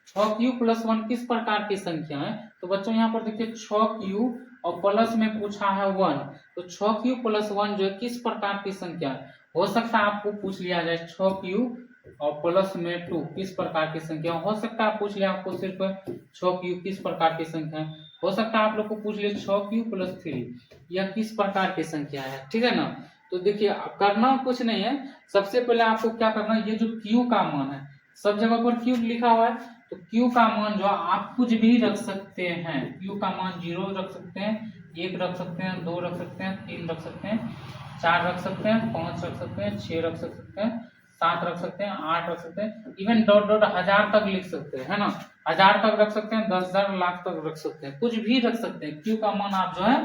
6q+1 किस प्रकार की संख्या है। तो बच्चों यहाँ पर देखिए 6q और प्लस में पूछा है 1, तो 6q+1 जो है किस प्रकार की संख्या है। हो सकता है आपको पूछ लिया जाए 6q और प्लस में 2 किस प्रकार की संख्या। हो सकता है पूछ लिया आपको सिर्फ 6q किस प्रकार की संख्या है। हो सकता है आप लोग को पूछ लिया 6q+3 यह किस प्रकार की संख्या है। ठीक है ना, तो देखिए करना कुछ नहीं है। सबसे पहले आपको क्या करना है, ये जो q का मान है, सब जगह पर q लिखा हुआ है, तो q का मान जो आप कुछ भी रख सकते हैं। q का मान 0 रख सकते हैं, 1 रख सकते हैं, 2 रख सकते हैं, 3 रख सकते हैं, 4 रख सकते हैं, 5 रख सकते हैं, 6 रख सकते हैं, 7 रख सकते हैं, 8 रख सकते हैं, इवन डॉट डॉट 1000 तक लिख सकते हैं, है ना। 1000 तक रख सकते हैं, 10,000 लाख तक रख सकते हैं, कुछ भी रख सकते हैं। q का मान आप जो है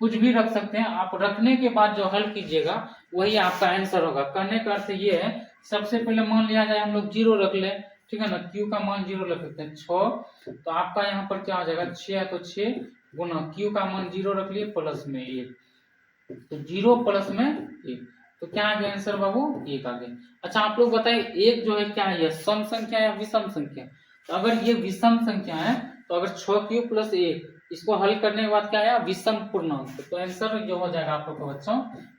कुछ भी रख सकते हैं। आप रखने के बाद जो हल कीजिएगा वही आपका आंसर होगा। कहने का अर्थ ये है, सबसे पहले मान लिया जाए हम लोग 0 रख ले, ठीक है ना, q का मान 0 रख सकते हैं 6, तो आपका यहाँ पर क्या हो जाएगा 6 है, तो 6 गुना q का मान 0 रख लिए प्लस में 1, तो 0 प्लस में 1, तो क्या आ गया आंसर बाबू? 1 आ गया। अच्छा आप लोग बताइए, 1 जो है क्या है, सम संख्या या विषम संख्या? तो अगर ये विषम संख्या है तो अगर 6q+1 इसको हल करने के बाद क्या आया, विषम पूर्णांक, तो आंसर जो हो जाएगा आप लोग का बच्चों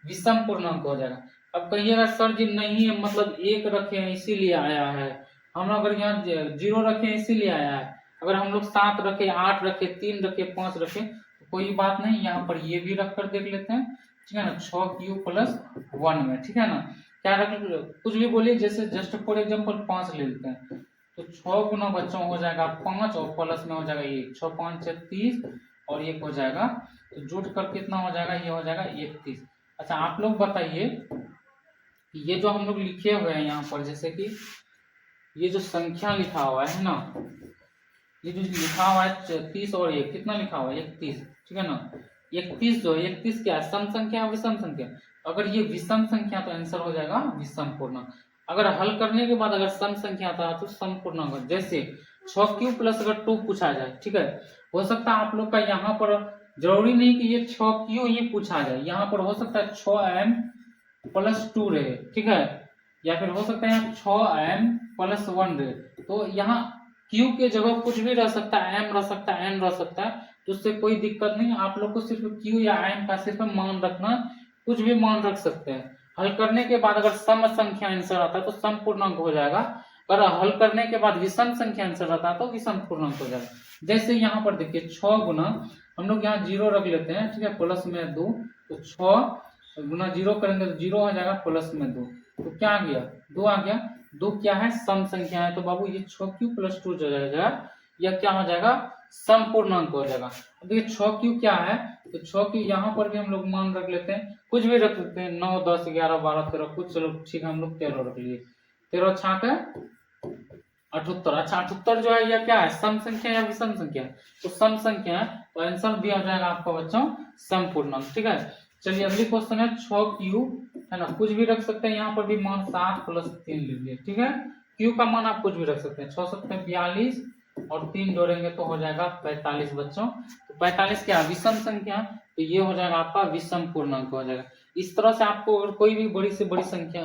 विषम पूर्णांक हो जाएगा। अब कहिएगा सर जी नहीं है, मतलब 1 रखे हैं इसीलिए आया है, हम अगर यहाँ 0 रखे इसीलिए आया है, अगर हम लोग 7 रखे, 8 रखे, 3 रखे, 5 रखे, तो कोई बात नहीं, यहाँ पर ये भी रख कर देख लेते हैं। ठीक है ना, 6q+1 में, ठीक है ना, क्या रख, कुछ भी बोलिए, जैसे जस्ट फॉर एग्जाम्पल 5 ले लेते हैं, तो 6 गुना बच्चों हो जाएगा 5 और प्लस में हो जाएगा 1, 6 5 30 और 1 हो जाएगा, तो जुट कर कितना हो जाएगा, ये हो जाएगा 31। अच्छा आप लोग बताइए, ये जो हम लोग लिखे हुए हैं यहाँ पर, जैसे कि ये जो संख्या लिखा हुआ है ना, ये जो लिखा हुआ है 30 और 1 कितना लिखा हुआ है 31, ठीक है ना। 31 जो है, 31 क्या है, सम संख्या विषम संख्या? अगर ये विषम संख्या तो आंसर हो जाएगा विषम पूर्णांक। अगर हल करने के बाद अगर सम संख्या आता है तो सम पूर्णांक। जैसे 6q+ अगर 2 पूछा जाए, ठीक है, हो सकता है आप लोग का यहाँ पर जरूरी नहीं कि ये 6q ही पूछा जाए, यहाँ पर हो सकता है 6m+2 रहे, ठीक है, या फिर हो सकता है 6m+1 रहे, तो यहाँ q के जगह कुछ भी रह सकता है, m रह सकता है, n रह सकता है, तो उससे कोई दिक्कत नहीं। आप लोग को सिर्फ q या m का सिर्फ मान रखना, कुछ भी मान रख सकते हैं। हल करने के बाद अगर सम संख्या आंसर आता है तो सम पूर्णांक हो जाएगा, अगर हल करने के बाद विषम संख्या आंसर आता है तो विषम पूर्णांक हो जाएगा। जैसे यहाँ पर देखिए 6 गुना, हम लोग यहाँ 0 रख लेते हैं, ठीक है, प्लस में 2, तो 6 गुना 0 करेंगे तो 0 हो जाएगा, प्लस में 2, तो क्या आ गया, 2 आ गया। 2 क्या है, सम संख्या है, तो बाबू ये 6q+2 जो जाएगा यह क्या हो जाएगा, सम पूर्णांक हो जाएगा। अब देखिए 6q क्या है, तो 6q यहाँ पर भी हम लोग मान रख लेते हैं, कुछ भी रख सकते हैं, 9 10 11 12 13, कुछ, चलो ठीक है हम लोग 13 रख लिए, 13 छाक है 78। अच्छा 78 जो है यह क्या है, सम संख्या या विषम संख्या? तो सम संख्या है, तो आंसर भी हो जाएगा आपका बच्चों सम पूर्णांक। ठीक है, चलिए अगली क्वेश्चन है 6q, है ना, कुछ भी रख सकते हैं, यहाँ पर भी मान 7 + 3 लीजिए, ठीक है, q का मान आप कुछ भी रख सकते हैं, 6 7 42 और 3 जोड़ेंगे तो हो जाएगा 45 बच्चों। तो 45 क्या विषम संख्या, तो ये हो जाएगा आपका विषम पूर्णांक हो जाएगा। इस तरह से आपको अगर कोई भी बड़ी से बड़ी संख्या,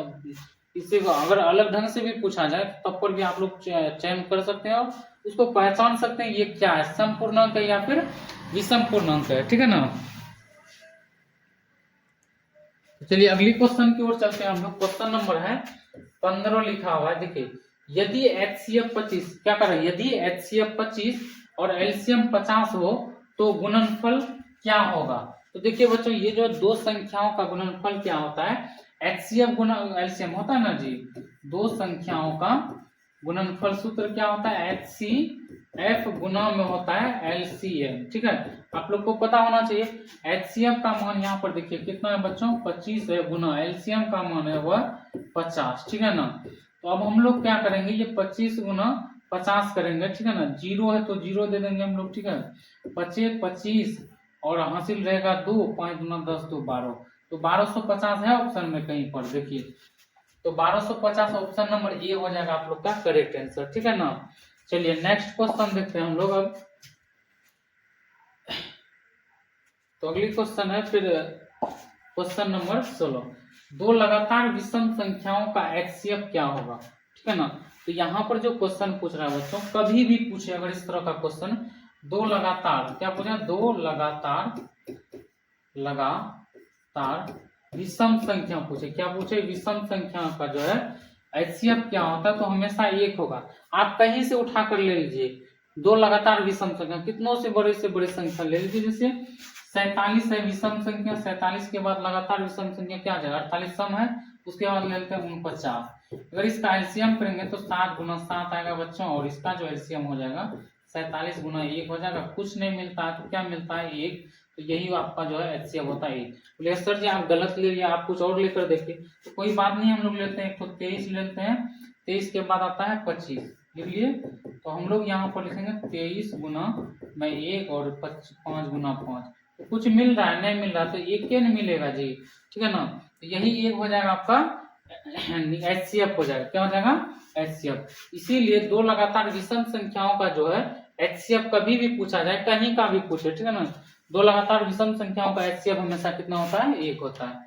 इसे अगर अलग ढंग से भी पूछा जाए तब पर भी आप लोग चयन कर सकते हैं और उसको पहचान सकते हैं ये क्या है, सम पूर्णांक है या फिर विषम पूर्णांक है। ठीक है ना, चलिए अगली क्वेश्चन की ओर चलते हैं हम लोग। क्वेश्चन नंबर है 15 लिखा हुआ है, देखिए यदि HCF 25, क्या कर रहे हैं, यदि HCF 25 और LCM 50 हो तो गुणनफल क्या होगा। तो देखिए बच्चों, ये जो दो संख्याओं का गुणनफल क्या होता है, HCF गुना LCM होता है ना जी, दो संख्याओं का गुणनफल सूत्र क्या होता है, HCF गुना में होता है LCM। ठीक है, आप लोग को पता होना चाहिए। HCF का मान यहाँ पर देखिए कितना है बच्चों, 25 है, गुना LCM का मान है वह 50। ठीक है ना, तो अब हम लोग क्या करेंगे, ये 25 गुना 50 करेंगे, ठीक है ना। जीरो है तो जीरो दे देंगे हम लोग, ठीक है। 25 25 और हासिल रहेगा 2, 5 गुना 10 2 12, तो 1250 है ऑप्शन में कहीं पर, देखिए। तो 1250 ऑप्शन नंबर ए हो जाएगा आप लोग का करेक्ट आंसर, ठीक है ना। चलिए नेक्स्ट क्वेश्चन देखते हैं हम लोग अब। तो अगली क्वेश्चन है फिर क्वेश्चन नंबर 16, दो लगातार विषम संख्याओं का एचसीएफ क्या होगा, ठीक है ना। तो यहाँ पर जो क्वेश्चन पूछ रहा है बच्चों, कभी भी पूछे अगर इस तरह का क्वेश्चन, दो लगातार क्या पूछा, दो लगातार विषम संख्या पूछे, क्या पूछे, विषम संख्या का जो है एचसीएफ क्या होता है, तो हमेशा एक होगा। आप कहीं से उठा कर ले लीजिए, दो लगातार विषम संख्या, कितनों से बड़े संख्या ले लीजिए, जैसे 47 है विषम संख्या, 47 के बाद लगातार विषम संख्या क्या आ जाएगा, 48 सम है, उसके बाद ले लेते हैं 49। अगर इसका एलसीएम करेंगे तो 7 गुना 7 आएगा बच्चों, और इसका जो एलसीएम हो जाएगा 47 गुना 1 हो जाएगा। कुछ नहीं मिलता है तो क्या मिलता है, 1, तो यही आपका जो है एचसीएफ होता है 1। बोले सर जी आप गलत ले लिए, आप कुछ और लेकर देखिए, तो कोई बात नहीं, हम लोग लेते हैं 123 लेते हैं, 23 के बाद आता है 25, लिख लिए। तो हम लोग यहाँ पर लिखेंगे 23 गुना में 1 और 5 गुना 5, तो कुछ मिल रहा है, नहीं मिल रहा तो एक के नहीं मिलेगा जी, ठीक है ना। तो यही एक हो जाएगा आपका एचसीएफ हो जाएगा, क्या हो जाएगा, एचसीएफ। इसीलिए दो लगातार विषम संख्याओं का जो है एचसीएफ कभी भी पूछा जाए, कहीं का भी पूछे, ठीक है ना, दो लगातार विषम संख्याओं का एचसीएफ हमेशा कितना होता है, 1 होता है।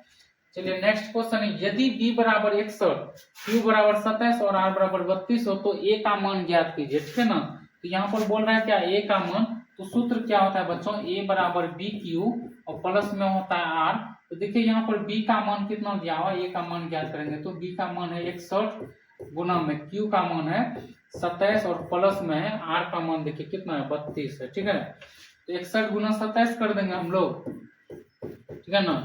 चलिए नेक्स्ट क्वेश्चन है, यदि b बराबर 61, q बराबर 27 और r बराबर 32 हो तो a का मान ज्ञात कीजिए, ठीक है ना। तो यहाँ पर बोल रहा है क्या, a का मान, तो सूत्र क्या होता है बच्चों, a बराबर बी क्यू और प्लस में होता है r। तो देखिए यहाँ पर b का मान कितना दिया हुआ, a का मान ज्ञात करेंगे तो b का मान है 61 गुना में q का मान है 27 और प्लस में है r का मान देखिए कितना है 32 है, ठीक है। तो 61 गुना 27 कर देंगे हम लोग, ठीक है ना,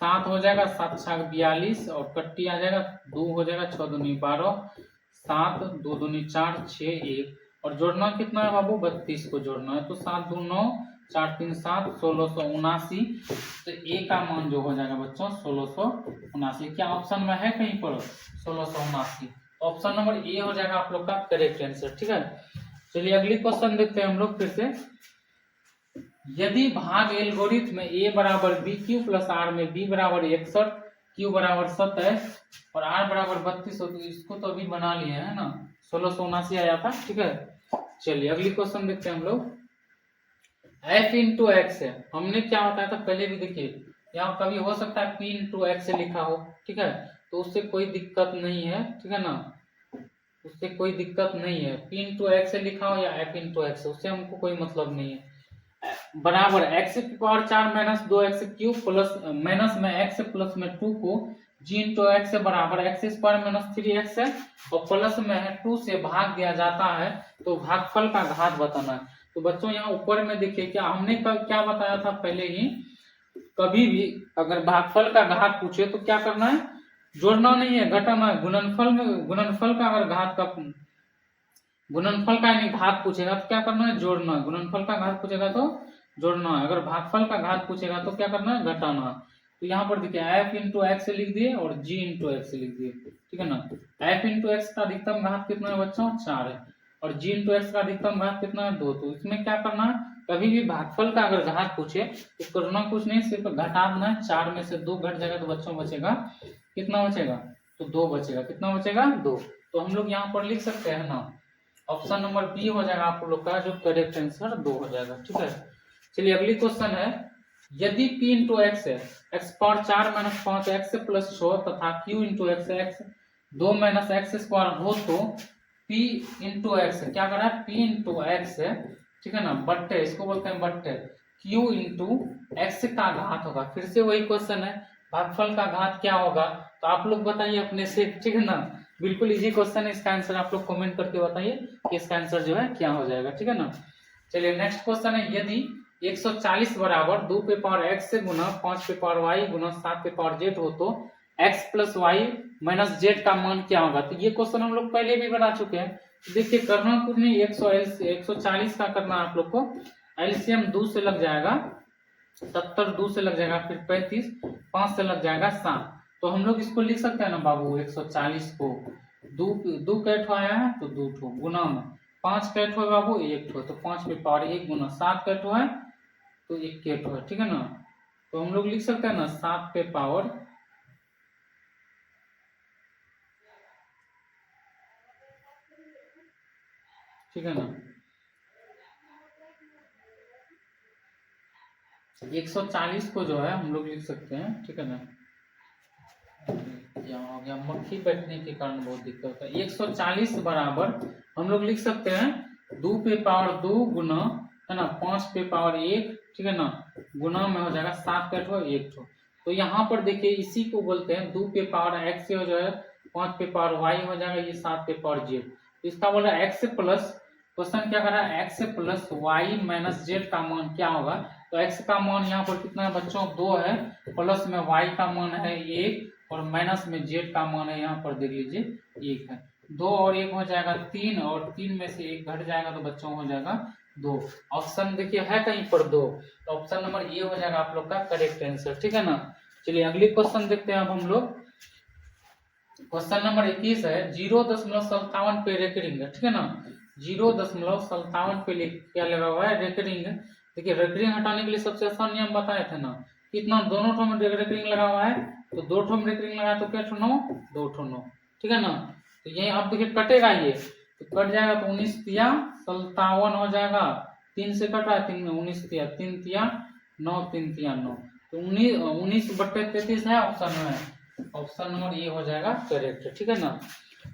7 हो जाएगा, 7 छाक 42 और कट्टी आ जाएगा, 2 हो जाएगा, 6 दूनी 12, 7 2 दूनी 4 6 1, और जोड़ना कितना है बाबू, 32 को जोड़ना है, तो 7 2 9 4 3 7 1679। तो ए का मान जो हो जाएगा बच्चों 1679, क्या ऑप्शन में है कहीं पर 1679, ऑप्शन नंबर ए हो जाएगा आप लोग का करेक्ट आंसर, ठीक है। चलिए अगली क्वेश्चन देखते हैं हम लोग फिर से, यदि भाग एल्गोरिथम में a बराबर बी क्यू प्लस आर में b बराबर 61, q बराबर 27 और r बराबर 32 हो, तो इसको तो अभी बना लिए है ना, 1679 आया था, ठीक है। चलिए अगली क्वेश्चन देखते हैं हम लोग, f इंटू एक्स है, हमने क्या बताया था पहले भी, देखिए यहाँ कभी हो सकता है p इंटू एक्स से लिखा हो, ठीक है, तो उससे कोई दिक्कत नहीं है, ठीक है ना, उससे कोई दिक्कत नहीं है, p इंटू एक्स से लिखा हो या f इंटू एक्स, उससे हमको कोई मतलब नहीं है। बराबर x की power 4 minus 2x cube plus minus में x प्लस में 2 को g इंटू एक्स से बराबर x स्क्वायर माइनस 3x है, और प्लस में है 2 से भाग दिया जाता है, तो भागफल का घात बताना है। तो बच्चों यहाँ ऊपर में देखिए क्या हमने क्या बताया था पहले ही, कभी भी अगर भागफल का घात पूछे तो क्या करना है, जोड़ना नहीं है, घटाना है। गुणनफल का अगर घात का गुणनफल का यानी घात पूछेगा तो क्या करना है, जोड़ना है। गुणनफल का घात पूछेगा तो जोड़ना है, अगर भागफल का घात पूछेगा तो क्या करना है, घटाना है। तो यहाँ पर देखिए f इंटू एक्स से लिख दिए और g इंटू एक्स से लिख दिए, ठीक है ना। f इंटू एक्स का अधिकतम घात कितना है बच्चों, 4 है, और g इंटू एक्स का अधिकतम घात कितना है, 2। तो इसमें क्या करना है, कभी भी भागफल का अगर घात पूछे तो करना कुछ नहीं, सिर्फ घटा देना है, 4 में से 2 घट जाएगा तो बच्चों बचेगा कितना, बचेगा तो 2 बचेगा, कितना बचेगा 2। तो हम लोग यहाँ पर लिख सकते हैं ना, ऑप्शन नंबर बी हो जाएगा आप लोग का जो करेक्ट आंसर 2 हो जाएगा, ठीक है। चलिए अगली क्वेश्चन है, यदि p इंटू एक्स है, x power 4 minus 5 x plus 6 तथा q into x x 2 minus x square हो, तो p इंटू एक्स क्या कर रहा है, p इंटू एक्स है, ठीक है ना, बट्टे, इसको बोलते हैं बट्टे, q इंटू एक्स का घात होगा। फिर से वही क्वेश्चन है, भागफल का घात क्या होगा, तो आप लोग बताइए अपने से, ठीक है ना, बिल्कुल इजी क्वेश्चन है, इसका आंसर आप लोग कमेंट करके बताइए कि इसका आंसर जो है क्या हो जाएगा, ठीक है ना। चलिए नेक्स्ट क्वेश्चन है, यदि 140 बराबर 2 पे पावर x से गुना 5 पे पावर y गुना 7 पे पावर z हो, तो x plus y minus z का मान क्या होगा। तो ये क्वेश्चन हम लोग पहले भी बना चुके हैं, देखिए करना कुछ नहीं, 140 का करना आप लोग को, एलसीएम 2 से लग जाएगा 70, 2 से लग जाएगा फिर 35, 5 से लग जाएगा 7। तो हम लोग इसको लिख सकते हैं ना बाबू, 140 को दो का ठो आया है तो 2 ठो गुना में 5 का ठो है बाबू 1 ठो, तो 5 पे पावर 1 गुना 7 का ठो है तो 1 के ठो है, ठीक है ना। तो हम लोग लिख सकते हैं ना 7 पे पावर, ठीक है ना, 140 को जो है हम लोग लिख सकते हैं, ठीक है ना। यहाँ हो गया, मक्खी बैठने के कारण बहुत दिक्कत है। 140 बराबर हम लोग लिख सकते हैं 2 पे पावर 2 गुना, है ना, 5 पे पावर 1, ठीक है ना, गुना में हो जाएगा 7 का ठो 1 ठो। तो यहाँ पर देखिए इसी को बोलते हैं 2 पे पावर x से हो जाएगा, 5 पे पावर y हो जाएगा, ये 7 पे पावर z। तो इसका बोल रहा है x प्लस, क्वेश्चन क्या कर रहा है, x plus y minus z का मान क्या होगा। तो x का मान यहाँ पर कितना है बच्चों 2 है, प्लस में y का मान है 1 और माइनस में z का मान है यहाँ पर देख लीजिए 1 है। 2 और 1 हो जाएगा 3 और 3 में से 1 घट जाएगा तो बच्चों हो जाएगा 2। ऑप्शन देखिए है कहीं पर 2, तो ऑप्शन नंबर ए हो जाएगा आप लोग का करेक्ट आंसर, ठीक है ना। चलिए अगली क्वेश्चन देखते हैं अब हम लोग। क्वेश्चन नंबर 21 है 0.57 पे रेकरिंग, ठीक है ना, 0.57 पे क्या लगा हुआ है रेकरिंग। देखिए रेकरिंग हटाने के लिए सबसे आसान नियम बताए थे ना, कितना दोनों ठो में रेकरिंग लगा हुआ है, तो 2 ठो में रेकरिंग लगा तो क्या ठो 9, 2 ठो 9, ठीक है ना। तो ये अब देखिए कटेगा, ये तो कट जाएगा तो 19 तिया 57 हो जाएगा, 3 से कट रहा है 3 में 19 तिया 3 तिया 9 3 तिया 9, तो 19/33 है ऑप्शन में, ऑप्शन नंबर ए हो जाएगा करेक्ट, ठीक है ना।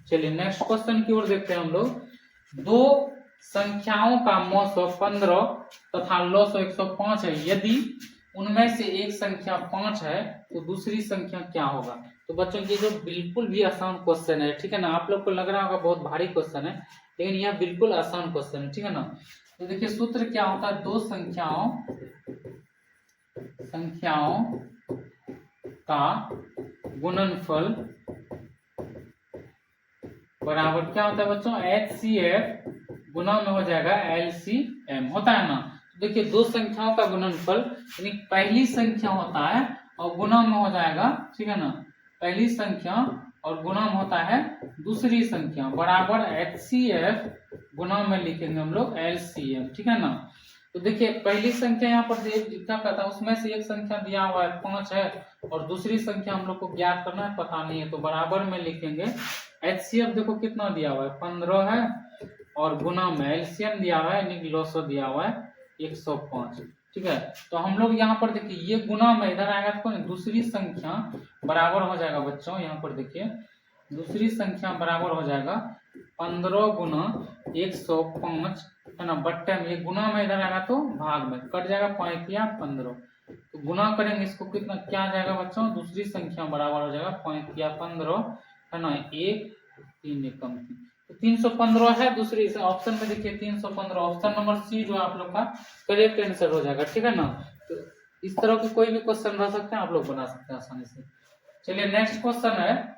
चलिए नेक्स्ट क्वेश्चन की ओर देखते हैं हम लोग। दो संख्याओं का मौसो 15 तथा लौसो 105 है, यदि उनमें से एक संख्या 5 है तो दूसरी संख्या क्या होगा। तो बच्चों ये जो बिल्कुल भी आसान क्वेश्चन है, ठीक है ना, आप लोग को लग रहा होगा बहुत भारी क्वेश्चन है, लेकिन यह बिल्कुल आसान क्वेश्चन है, ठीक है ना। तो देखिए सूत्र क्या होता है, दो संख्याओं का गुणनफल बराबर क्या होता है बच्चों, HCF गुना में हो जाएगा LCM, होता है ना। तो देखिए दो संख्याओं का गुणनफल यानी पहली संख्या होता है और गुना में हो जाएगा, ठीक है ना, पहली संख्या और गुना में होता है दूसरी संख्या, बराबर HCF गुना में लिखेंगे हम लोग LCM, ठीक है ना। तो देखिए पहली संख्या यहाँ पर क्या कहता है, उसमें से एक संख्या दिया हुआ है 5 है और दूसरी संख्या हम लोग को ज्ञात करना है, पता नहीं है, तो बराबर में लिखेंगे। HCF देखो कितना दिया हुआ है 15 है और गुना में LCM दिया हुआ है यानी लॉसो दिया हुआ है 105, ठीक है। तो हम लोग यहाँ पर देखिए ये गुना में इधर आएगा तो दूसरी संख्या बराबर हो जाएगा बच्चों, यहाँ पर देखिए दूसरी संख्या बराबर हो जाएगा 15 गुना 105, है ना, बट्टे में ये गुना में इधर आएगा तो भाग में कट जाएगा 5 या 15, तो गुना करेंगे इसको कितना क्या आ जाएगा बच्चों, दूसरी संख्या बराबर हो जाएगा 5 या 15, है ना, 1 3 कम 3, तो 315 है दूसरी ऑप्शन में देखिए 315, ऑप्शन नंबर सी जो आप लोग का करेक्ट आंसर हो जाएगा, ठीक है ना। तो इस तरह के कोई भी क्वेश्चन रह सकते हैं, आप लोग बना सकते हैं आसानी से। चलिए नेक्स्ट क्वेश्चन है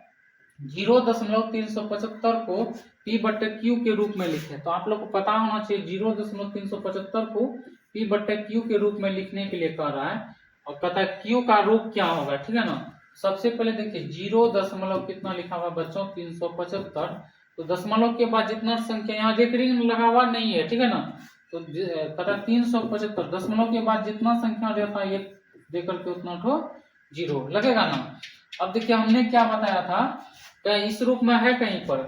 0.375 को P/Q के रूप में लिखें। तो आप लोग को पता होना चाहिए 0.375 को P/Q के रूप में लिखने के लिए कह रहा है और कहता है Q का रूप क्या होगा, ठीक है ना। सबसे पहले देखिए 0 कितना लिखा हुआ बच्चों 375, तो दशमलव के बाद जितना संख्या यहाँ रेकरिंग लगा हुआ नहीं है, ठीक है ना, तो कहता है 375 दशमलव के बाद जितना संख्या रहता है एक देकर के उतना तो 0 लगेगा ना। अब देखिए हमने क्या बताया था, इस रूप में है कहीं पर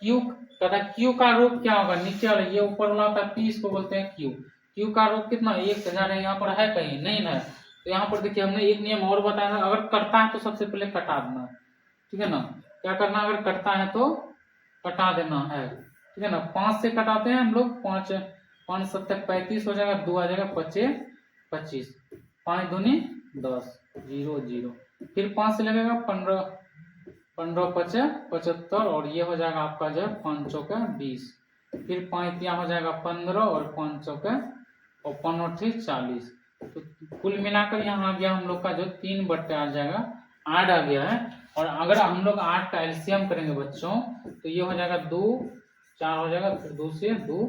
Q, कहता है Q का रूप क्या होगा, नीचे वाला ये ऊपर वाला होता है P, इसको बोलते हैं Q। Q का रूप कितना 1000 है, यहाँ पर है कहीं नहीं है, तो यहाँ पर देखिए हमने एक नियम और बताया था, अगर कटता है तो सबसे पहले कटा देना, ठीक है ना। क्या करना, अगर कटता है तो कटा देना है, ठीक है ना। 5 से कटाते हैं हम लोग, 5 5 7 35 हो जाएगा, 2 आ जाएगा 25 25, 5 दूनी 10 0 0, फिर 5 से लगेगा 15 15 5 75 और ये हो जाएगा आपका जो 5 चौके 20, फिर 5 यहाँ हो जाएगा 15 और 5 चौके और 5 40, तो कुल मिलाकर यहाँ आ गया हम लोग का जो 3 बट्टे आ जाएगा 8 आ गया है। और अगर हम लोग 8 का एलसीएम करेंगे बच्चों तो ये हो जाएगा 2 4 हो जाएगा, फिर 2 से 2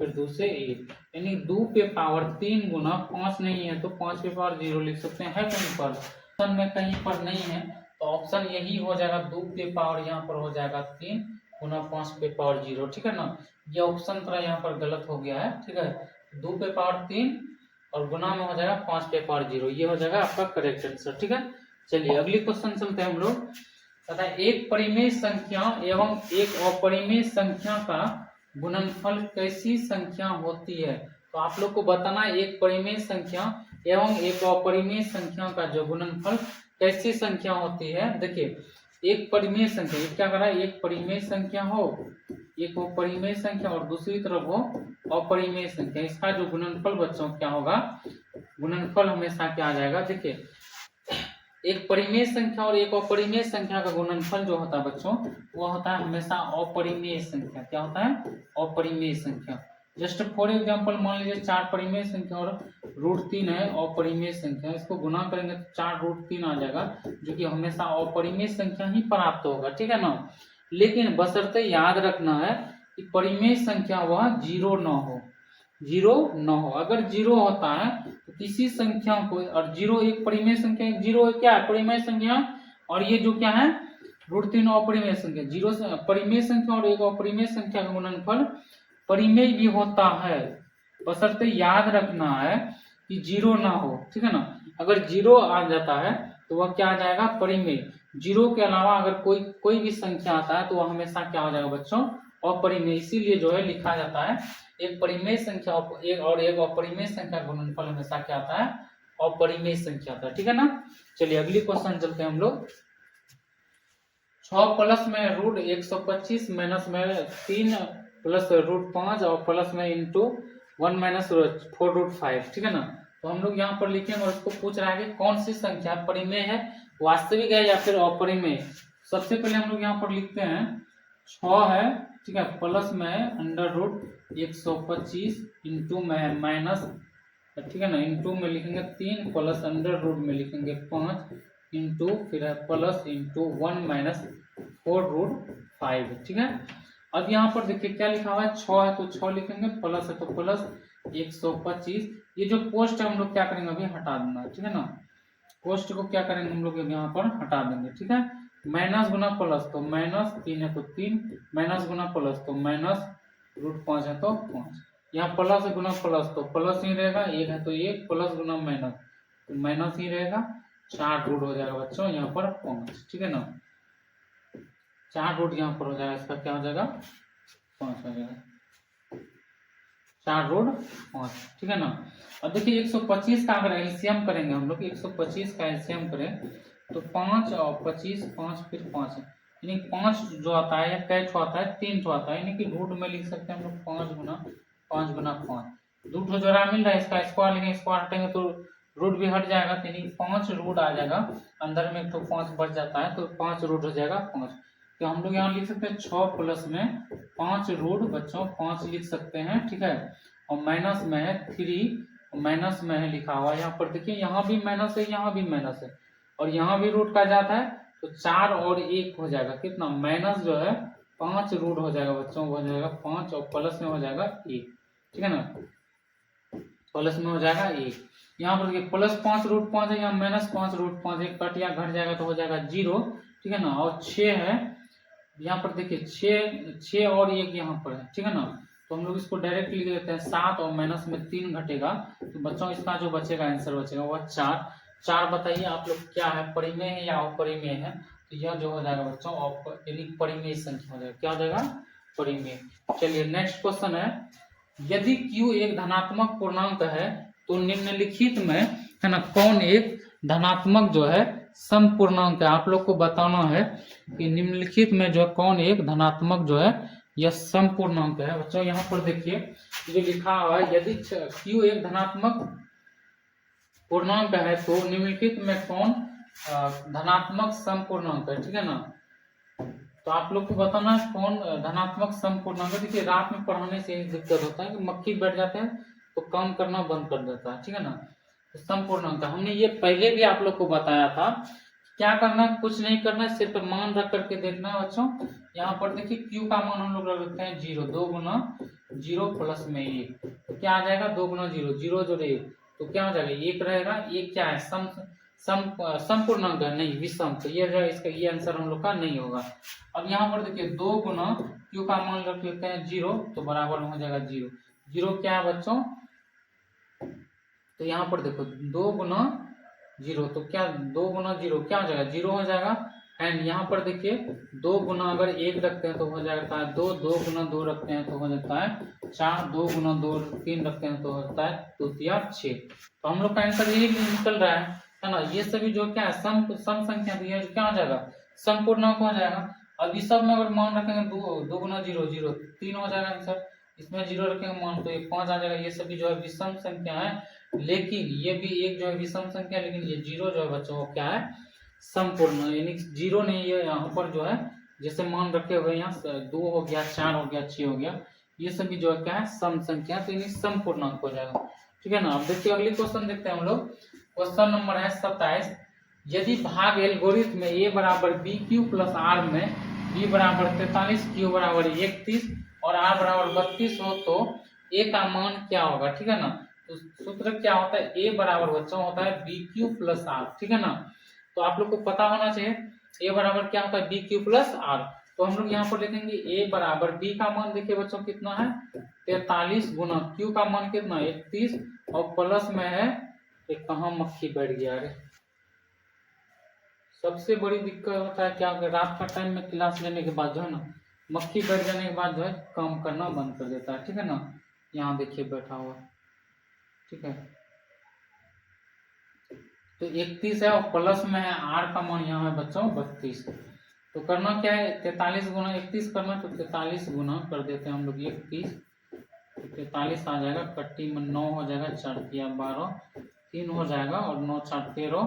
फिर 2 से 1, यानी 2 पे पावर 3 गुना 5 नहीं है तो 5 पे पावर 0 लिख सकते हैं, कहीं पर में कहीं पर नहीं है तो ऑप्शन यही हो जाएगा, 2 पे पावर यहाँ पर हो जाएगा 3 गुना 5 पे पावर 0, ठीक है ना। ये ऑप्शन थोड़ा यहाँ पर गलत हो गया है, ठीक है। 2 पे पावर 3 और गुना में हो जाएगा 5 पे पावर 0, ये हो जाएगा आपका करेक्ट आंसर, ठीक है। चलिए अगली क्वेश्चन चलते हैं हम लोग। तथा एक परिमेय संख्या एवं एक अपरिमेय संख्या का गुणनफल कैसी संख्या होती है। तो आप लोग को बताना एक परिमेय संख्या एवं एक अपरिमेय संख्या का जो गुणनफल कैसी संख्या होती है। देखिए एक परिमेय संख्या, ये क्या कर रहा है, एक परिमेय संख्या हो, एक अपरिमेय संख्या और दूसरी तरफ हो अपरिमेय संख्या, इसका जो गुणनफल बच्चों क्या होगा, गुणनफल हमेशा क्या आ जाएगा। देखिए एक परिमेय संख्या और एक अपरिमेय संख्या का गुणनफल जो होता है बच्चों, वो होता है हमेशा अपरिमेय संख्या। क्या होता है, अपरिमेय संख्या। जस्ट फॉर एग्जांपल मान लीजिए 4 परिमेय संख्या और √3 है अपरिमेय संख्या, इसको गुना करेंगे तो 4√3 आ जाएगा, जो कि हमेशा अपरिमेय संख्या ही प्राप्त होगा, ठीक है ना। लेकिन बशर्ते याद रखना है कि परिमेय संख्या वह 0 न हो, 0 न हो। अगर 0 होता है तो किसी संख्या को, और 0 एक परिमेय संख्या, 0 क्या है परिमेय संख्या, और ये जो क्या है √3 अपरिमेय संख्या। 0 से परिमेय संख्या और एक अपरिमेय संख्या का गुणनफल परिमेय भी होता है, बशर्ते याद रखना है कि 0 ना हो, ठीक है ना। अगर 0 आ जाता है तो वह क्या आ जाएगा, परिमेय। 0 के अलावा अगर कोई भी संख्या आता है तो वह हमेशा क्या हो जाएगा बच्चों, अपरिमेय। इसीलिए जो है लिखा जाता है एक परिमेय संख्या और एक अपरिमेय संख्या गुणनफल हमेशा क्या आता है, अपरिमेय संख्या आता है, ठीक है ना। चलिए अगली क्वेश्चन चलते हैं हम लोग। 6 प्लस में √125 माइनस में 3 प्लस √5 और प्लस में इंटू 1 माइनस 4√5, ठीक है ना। तो हम लोग यहाँ पर लिखेंगे और इसको पूछ रहा है कि कौन सी संख्या परिमेय है, वास्तविक है या फिर अपरिमेय। सबसे पहले हम लोग यहाँ पर लिखते हैं 6 है, ठीक है, प्लस में √125 इंटू में माइनस, ठीक है ना, इंटू में लिखेंगे 3 प्लस √ में लिखेंगे 5 इंटू फिर है प्लस इंटू 1 माइनस 4√5, ठीक है। अब यहाँ पर देखिए क्या लिखा हुआ है, 6 है तो 6 लिखेंगे, प्लस है तो प्लस 125। ये जो पोस्ट है हम लोग क्या करेंगे अभी हटा देना, ठीक है ना। पोस्ट को क्या करेंगे हम लोग यहाँ पर हटा देंगे, ठीक है। माइनस गुना प्लस तो माइनस, 3 है तो 3, माइनस गुना प्लस तो माइनस, √5 है तो 5। यहाँ प्लस गुना प्लस तो प्लस ही रहेगा, 1 है तो 1, प्लस गुना माइनस तो माइनस ही रहेगा। 4 हो जाएगा बच्चों यहाँ पर 5, ठीक है ना। 4 यहाँ पर हो जाएगा, इसका क्या हो जाएगा 5 हो जाएगा, 4√5, ठीक है ना। अब देखिए 125 का अगर एलसीएम करेंगे हम लोग, 125 का एलसीएम करें तो 5 और 25, 5 फिर 5 है, यानी 5 जो आता है या कैच आता है 3 जो आता है, यानी कि रूट में लिख सकते हैं हम लोग 5 गुना 5 गुना 5। 2 जोड़ा मिल रहा है, इसका स्क्वायर लेंगे, स्क्वायर हटेंगे तो रूट भी हट जाएगा, यानी 5 रूट आ जाएगा, अंदर में तो 5 बच जाता है तो 5 रूट हो जाएगा 5। तो हम लोग यहाँ लिख सकते हैं 6 प्लस में 5 रूट बच्चों 5 लिख सकते हैं, ठीक है। और माइनस में है 3, माइनस में है लिखा हुआ यहाँ पर, देखिए यहाँ भी माइनस है, यहाँ भी माइनस है, और यहाँ भी रूट का जाता है तो 4 और 1 हो जाएगा कितना, माइनस जो है 5 रूट हो जाएगा बच्चों, हो जाएगा 5 और प्लस में हो जाएगा 1, ठीक है ना, प्लस में हो जाएगा 1। यहाँ पर देखिए प्लस 5√5 है, यहाँ माइनस 5√5, एक कट या घट जाएगा तो हो जाएगा 0, ठीक है ना। और 6 है यहाँ पर, देखिए 6 और 1 यहाँ पर है, ठीक है ना। तो हम लोग इसको डायरेक्ट लिख देते हैं 7 और माइनस में 3 घटेगा तो बच्चों इसका जो बचेगा आंसर बचेगा वह 4। बताइए आप लोग क्या है, परिमेय है या अपरिमेय है। तो यह जो हो जाएगा बच्चों यानी परिमेय संख्या हो जाएगा, क्या हो जाएगा परिमेय। चलिए नेक्स्ट क्वेश्चन है, यदि Q एक धनात्मक पूर्णांक है तो निम्नलिखित में है ना कौन एक धनात्मक जो है समपूर्णांक है। आप लोग को बताना है कि निम्नलिखित में जो कौन एक धनात्मक जो है यह समपूर्णांक है। बच्चों यहाँ पर देखिए जो लिखा हुआ है, यदि Q एक धनात्मक पूर्णांक है तो निम्नलिखित में कौन धनात्मक समपूर्णांक है, ठीक है ना। तो आप लोग को बताना है कौन धनात्मक समपूर्णांक है। देखिए रात में पढ़ाने से दिक्कत होता है कि मक्खी बैठ जाते हैं तो काम करना बंद कर देता है, ठीक है ना। तो समपूर्णांक हमने ये पहले भी आप लोग को बताया था, क्या करना है कुछ नहीं करना है, सिर्फ मान रख करके देखना है बच्चों। यहाँ पर देखिए Q का मान हम लोग रख देते हैं 0, 2 गुना 0 प्लस में 1 तो क्या आ जाएगा 2 गुना 0, 0 जोड़े 1 तो क्या हो जाएगा 1 रहेगा। 1 क्या है संपूर्णांक है, नहीं विषम, तो ये जो है इसका ये आंसर हम लोग का नहीं होगा। अब यहाँ पर देखिए 2 गुना क्यू का मान रख लेते हैं 0, तो बराबर में हो जाएगा 0। 0 क्या है बच्चों, तो यहाँ पर देखो 2 गुना 0, तो क्या 2 गुना 0 क्या हो जाएगा, 0 हो जाएगा। एंड यहाँ पर देखिए 2 गुना अगर 1 रखते हैं तो हो जाता है 2, 2 गुना 2 रखते हैं तो हो जाता है 4, 2 गुना 2 3 रखते हैं तो होता है 2 या 6। तो हम लोग का आंसर यही निकल रहा है ना। ये सभी जो क्या है सम संख्या तो ये क्या हो जाएगा, संपूर्णांक हो जाएगा। अब इस सब में अगर मान रखेंगे 2 गुना 0 0 3 हो जाएगा आंसर, इसमें 0 रखेंगे मान तो 5 आ जाएगा। ये सभी जो है विषम संख्या है, लेकिन ये भी एक जो है विषम संख्या, लेकिन ये 0 जो है बच्चों क्या है संपूर्ण, यानी 0 नहीं, ये यहाँ पर जो है जैसे मान रखे हुए यहाँ 2 हो गया, 4 हो गया, 6 हो गया, ये सभी जो है क्या है सम संख्या, तो यानी संपूर्णांक हो जाएगा। ठीक है ना। अब देखिए अगली क्वेश्चन देखते हैं हम लोग। क्वेश्चन नंबर है 27। यदि भाग एल्गोरिथम में a बराबर बी क्यू प्लस आर में b बराबर 43, q बराबर 31 और r बराबर 32 हो तो a का मान क्या होगा। ठीक है ना। तो सूत्र क्या होता है, a बराबर बच्चों होता है बी क्यू प्लस आर। ठीक है ना। तो आप लोग को पता होना चाहिए a बराबर क्या होता है बी क्यू प्लस आर। तो हम लोग यहाँ पर लिखेंगे a बराबर b का मान देखिए बच्चों कितना है 43 गुना q का मान कितना 31 और प्लस में है एक, कहाँ मक्खी बैठ गया रे। सबसे बड़ी दिक्कत होता है क्या, रात का टाइम में क्लास लेने के बाद जो है ना मक्खी बैठ जाने के बाद जो है काम करना बंद कर देता है। ठीक है ना। यहाँ देखिए बैठा हुआ। ठीक है। तो 31 है और प्लस में है आर का मान यहाँ है बच्चों 32। तो करना क्या है 43 गुना 31 करना, तो 43 गुना कर देते हैं हम लोग 31, 43 आ जाएगा, कट्टी में 9 हो जाएगा, 4 किया 12, 3 हो जाएगा और 9 4 13,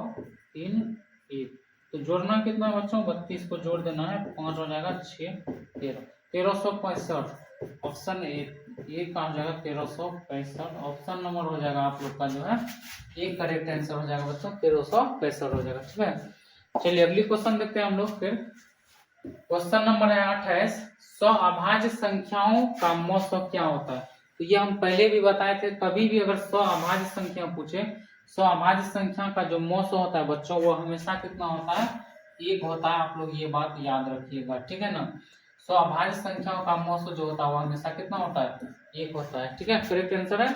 3 1। तो जोड़ना कितना है बच्चों 32 को जोड़ देना है, 5 हो जाएगा 6 13, 1365। ऑप्शन ए का हो जाएगा 1365। ऑप्शन नंबर हो जाएगा आप लोग का जो है एक करेक्ट आंसर हो जाएगा बच्चों 1365 हो जाएगा। ठीक है। चलिए अगली क्वेश्चन देखते हैं हम लोग फिर। क्वेश्चन नंबर है 28। 100 अभाज्य संख्याओं का मौसम क्या होता है। तो ये हम पहले भी बताए थे, कभी भी अगर 100 अभाज्य संख्या पूछे, 100 अभाज्य संख्या का जो मौसम होता है बच्चों वो हमेशा कितना होता है 1 होता है। आप लोग ये बात याद रखिएगा। ठीक है ना। 100 अभाज्य संख्याओं का मौसम जो होता है वो हमेशा कितना होता है 1 होता है। ठीक है, करेक्ट आंसर है।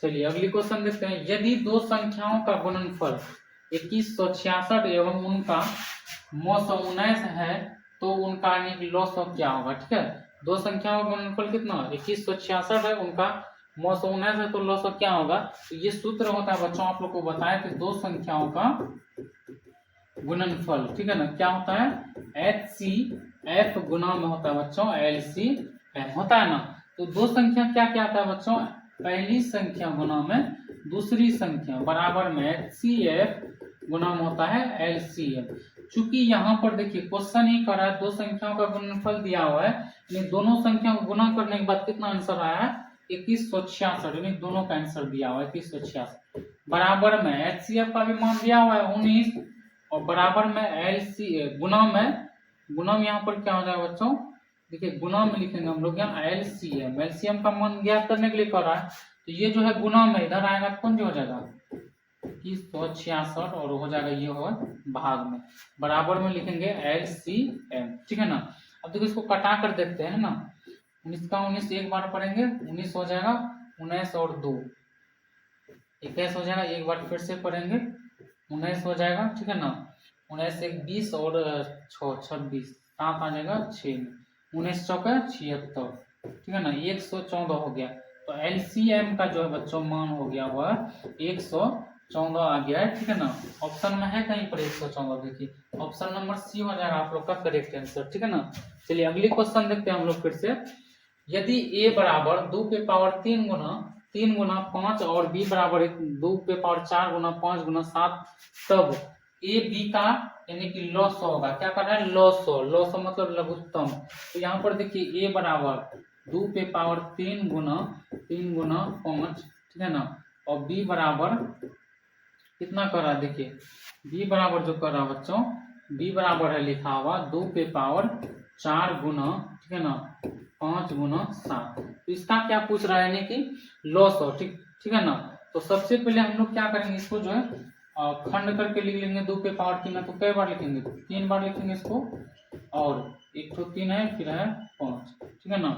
चलिए अगली क्वेश्चन देखते हैं। यदि दो संख्याओं का गुणनफल 2166 एवं उनका मौसम 19 है तो उनका लॉसव क्या होगा। ठीक है। दो संख्याओं का गुणनफल कितना 2166 है, उनका मौसम 19 है, तो लॉसव क्या होगा। तो ये सूत्र होता है बच्चों आप लोग को बताया कि दो संख्याओं का गुणनफल। ठीक है ना। क्या होता है HCF गुना में होता है बच्चों LCM होता है ना। तो दो संख्या क्या क्या आता है बच्चों, पहली संख्या गुना में दूसरी संख्या बराबर में HCF गुना में होता है LCM। चूंकि यहाँ पर देखिए क्वेश्चन ही कर रहा है दो संख्याओं का गुणनफल दिया हुआ है, यानी दोनों संख्या को गुना करने के बाद कितना आंसर आया है 2166, यानी दोनों का आंसर दिया हुआ है 2166। बराबर में HCF का भी मान दिया हुआ है 19 और बराबर में गुना में यहाँ पर क्या हो जाएगा बच्चों, देखिए गुना में लिखेंगे हम लोग यहाँ LCM का मान ज्ञात करने के लिए कर रहा है। तो ये जो है गुना में इधर आएगा कौन जो हो जाएगा 2166 और हो जाएगा ये होगा भाग में, बराबर में लिखेंगे LCM। ठीक है ना। अब देखो इसको कटा कर देखते हैं ना, 19 का 19 एक बार पढ़ेंगे 19 हो जाएगा, 19 और 2 21 हो जाएगा, एक बार फिर से पढ़ेंगे 19 हो जाएगा। ठीक है ना। 19 एक 20 और 6 26, 7 आ जाएगा 6 में, 19 चौका 76। ठीक है ना। 114 हो गया। तो LCM का जो है बच्चों मान हो गया वह 114 आ गया है। ठीक है ना। ऑप्शन में है कहीं पर 114, देखिए ऑप्शन नंबर सी हो जाएगा आप लोग का करेक्ट आंसर। ठीक है ना। चलिए अगली क्वेश्चन देखते हैं हम लोग फिर से। यदि a बराबर 2 के पावर 3 गुना 5 और b बराबर 2 के पावर 4 गुना 5 गुना 7, तब a b का यानी कि लॉस होगा। क्या कर रहा है लॉस मतलब लघुत्तम। तो यहाँ पर देखिए a बराबर 2 पे पावर 3 गुना 5। ठीक है ना। और b बराबर कितना कर रहा है, देखिए b बराबर जो कर रहा है बच्चों, b बराबर है लिखा हुआ 2 पे पावर 4 गुना, ठीक है ना 5 गुना 7। तो इसका क्या पूछ रहा है यानी कि लॉस हो। ठीक है ना। तो सबसे पहले हम लोग क्या करेंगे, इसको जो है खंड करके लिख लेंगे 2 पे पावर 3 है तो कई बार लिखेंगे, 3 बार लिखेंगे इसको, और 1 तो 3 है, फिर है 5, ठीक है ना,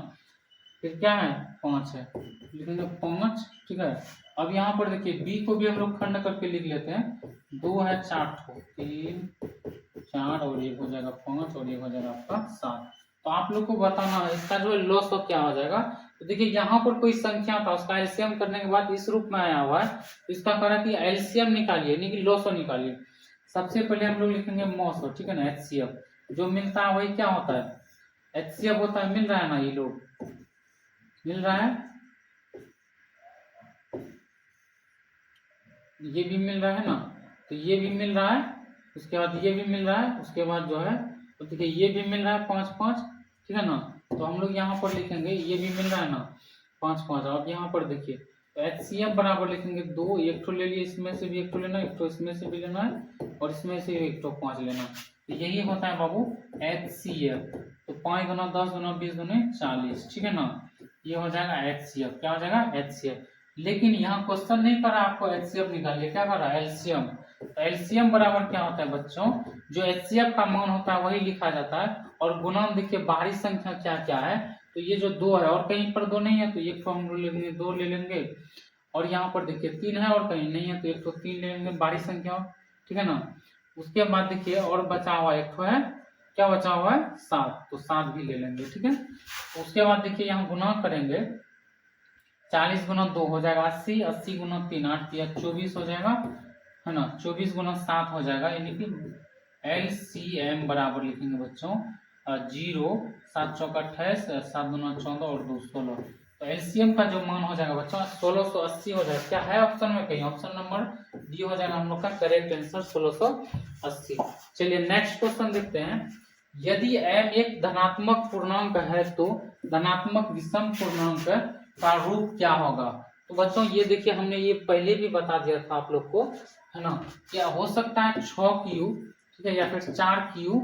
फिर क्या है 5 है, लिखेंगे 5, ठीक है। अब यहाँ पर देखिए बी को भी हम लोग खंड करके लिख लेते हैं, 2 है 4 ठो, 3 4 और ये हो जाएगा 5 और ये हो जाएगा आपका 7। तो आप लोग को बताना है इसका जो है लॉस तो क्या हो जाएगा। तो देखिए यहाँ पर कोई संख्या था, उसका एलसीएम करने के बाद इस रूप में आया हुआ है, तो इसका कह रहा है कि एलसीएम निकालिए, यानी कि लॉस निकालिए। सबसे पहले हम लोग लिखेंगे मॉस, ठीक है ना, एचसीएफ जो मिलता है वही क्या होता है, एचसीएफ होता है, मिल रहा है ना, ये लोग मिल रहा है, ये भी मिल रहा है ना, तो ये भी मिल रहा है, उसके बाद ये भी मिल रहा है, उसके बाद जो है तो देखिए ये भी मिल रहा है 5 5, ठीक है ना। तो हम लोग यहाँ पर लिखेंगे ये भी मिल रहा है ना 5 5। अब यहाँ पर देखिए तो एचसीएफ बराबर लिखेंगे 2, एक ठो ले लिए, इसमें से भी एक ठो लेना है, एक ठो इसमें से भी लेना है, और इसमें से एक ठो 5 लेना है, तो यही होता है बाबू एचसीएफ। तो 5 गुना 10 गुना 20 गुना 40, ठीक है ना, ये हो जाएगा एचसीएफ, क्या हो जाएगा एचसीएफ। लेकिन यहाँ क्वेश्चन नहीं कर रहा आपको एचसीएफ निकालिए, क्या कर रहा है एलसीएम। तो एलसीएम बराबर क्या होता है बच्चों, जो एचसीएफ का मान होता है वही लिखा जाता है, और गुणन देखिए बाहरी संख्या क्या क्या है, तो ये जो 2 है और कहीं पर 2 नहीं है तो एक तो हम लोग लेंगे 2 ले लेंगे, और यहाँ पर देखिए 3 है और कहीं नहीं है तो एक तो 3 ले लेंगे बाहरी संख्या, ठीक है ना। उसके बाद देखिए और बचा हुआ एक तो है, क्या बचा हुआ है 7, तो 7 भी ले लेंगे, ठीक है। उसके बाद देखिए यहाँ गुना करेंगे, 40 गुना 2 हो जाएगा 80, 80 गुना 3 8 या 24 हो जाएगा, है ना, 24 गुना 7 हो जाएगा, यानी कि एलसीएम बराबर लिखेंगे बच्चों 0, 7 चौका 28, 7 गुना 14 और 2 16। तो एलसीएम का जो मान हो जाएगा बच्चों 1680 हो जाएगा। क्या है ऑप्शन में, कहीं ऑप्शन नंबर डी हो जाएगा हम लोग का करेक्ट आंसर 1680। चलिए नेक्स्ट क्वेश्चन देखते हैं। यदि m एक धनात्मक पूर्णांक है तो धनात्मक विषम पूर्णांक का रूप क्या होगा। तो बच्चों ये देखिए हमने ये पहले भी बता दिया था आप लोग को, है ना, क्या हो सकता है 6q, ठीक है, या फिर 4q,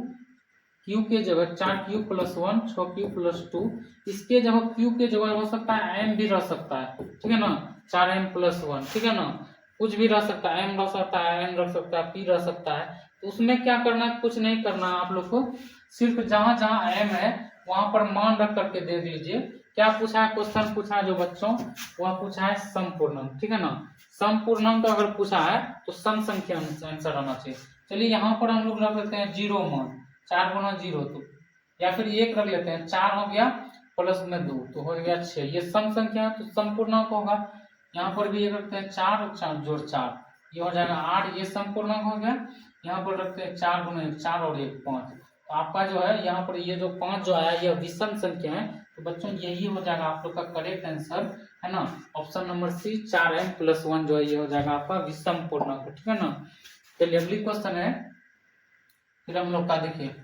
q के जगह 4q + 1, 6q + 2, इसके जगह q के जगह हो सकता है m भी रह सकता है, ठीक है ना, 4m + 1, ठीक है ना, कुछ भी रह सकता है, m रह सकता है, n रह सकता है, p रह सकता है। तो उसमें क्या करना है, कुछ नहीं करना है आप लोग को, सिर्फ जहां जहां m है वहां पर मान रख करके दे दीजिए। क्या पूछा है, क्वेश्चन पूछा है जो बच्चों वह पूछा है समपूर्णांक, ठीक है ना, समपूर्णांक अगर पूछा है तो सम संख्या आंसर आना चाहिए। चलिए यहाँ पर हम लोग रख लेते हैं 0 मान, 4 गुना 0, तो या फिर 1 रख लेते हैं, 4 हो गया प्लस में 2 तो हो गया 6, ये सम संख्या है तो समपूर्णांक होगा। यहाँ पर भी 1 रखते हैं, 4 और 4 जोड़ 4, ये हो जाएगा 8, ये समपूर्णांक हो गया। यहाँ पर रखते हैं 4 गुना 1 4 और 1 5, तो आपका जो है यहाँ पर ये जो 5 जो आया यह विषम संख्या है, तो बच्चों यही हो जाएगा आप लोग का करेक्ट आंसर, है ना, ऑप्शन नंबर सी 4m + 1 जो है ये हो जाएगा आपका विषम पूर्णांक, ठीक है ना। चलिए अगली क्वेश्चन है, फिर हम लोग का देखिए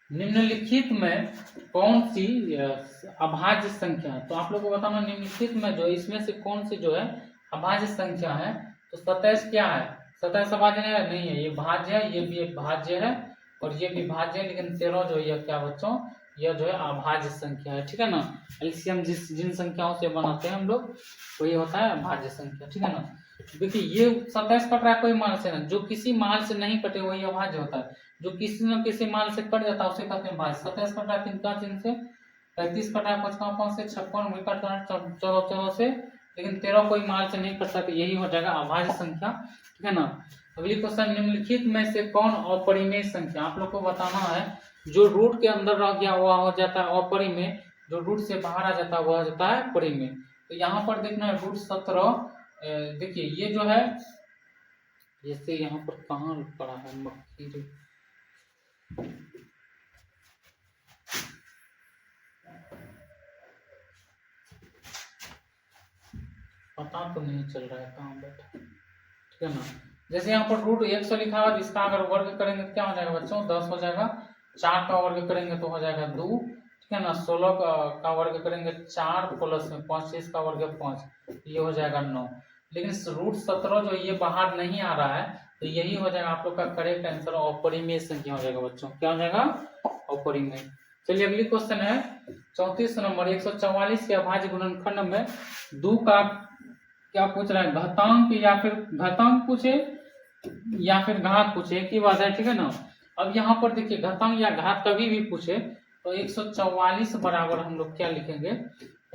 निम्नलिखित में कौन सी अभाज्य संख्या है। तो आप लोग को बताना निम्नलिखित में जो इसमें से कौन सी जो है अभाज्य संख्या है। तो 27 क्या है, 27 अभाज्य है नहीं है, ये भाज्य है, ये भी भाज्य है और ये भी भाज्य है, लेकिन 13 जो है क्या बच्चों यह जो है अभाज्य संख्या है, ठीक है ना। एलसीएम जिन संख्याओं से बनाते हैं हम लोग वही होता है अभाज्य संख्या, ठीक है ना। देखिए ये 27 कट रहा है कोई मान से ना, जो किसी मान से नहीं कटे वही अभाज्य होता है, जो किसी न किसी मान से कट जाता है उसे कहते हैं भाज्य। 27 कट रहा है 3 का 3 से, 35 कट रहा है 5 का 5 से, 56 कट रहा है 14 से, लेकिन 13 कोई मान से नहीं कटता, तो यही हो जाएगा अभाज्य संख्या, ठीक है ना। अगली क्वेश्चन निम्नलिखित में से कौन अपरिमेय संख्या, आप लोग को बताना है जो रूट के अंदर रह गया वह हो जाता है अपरिमेय, जो रूट से बाहर आ जाता है वह हो जाता है परिमेय। तो यहाँ पर देखना है रूट 17, देखिए ये जो है जैसे यहाँ पर कहाँ पड़ा है मक्खी, पता तो नहीं चल रहा है कहाँ बैठा, ठीक है ना। जैसे यहाँ पर रूट 100 लिखा हुआ, इसका अगर वर्ग करेंगे तो क्या हो जाएगा बच्चों 10 हो जाएगा, 4 का वर्ग करेंगे तो हो जाएगा 2, ठीक है ना, 16 का वर्ग करेंगे 4 प्लस में 5 6 का वर्ग 5, ये हो जाएगा 9। लेकिन रूट 17 जो ये बाहर नहीं आ रहा है, तो यही हो जाएगा आप लोग का करेक्ट आंसर, अपरिमेय संख्या हो जाएगा बच्चों, क्या हो जाएगा अपरिमेय। चलिए अगली क्वेश्चन है 34 नंबर, 144 के अभाज्य गुणनखंड में 2 का क्या पूछ रहा है, घातांक या फिर घातांक पूछे या फिर घात पूछे, एक ही बात है, ठीक है ना। अब यहाँ पर देखिए घातांक या घात कभी भी पूछे तो 144 बराबर हम लोग क्या लिखेंगे,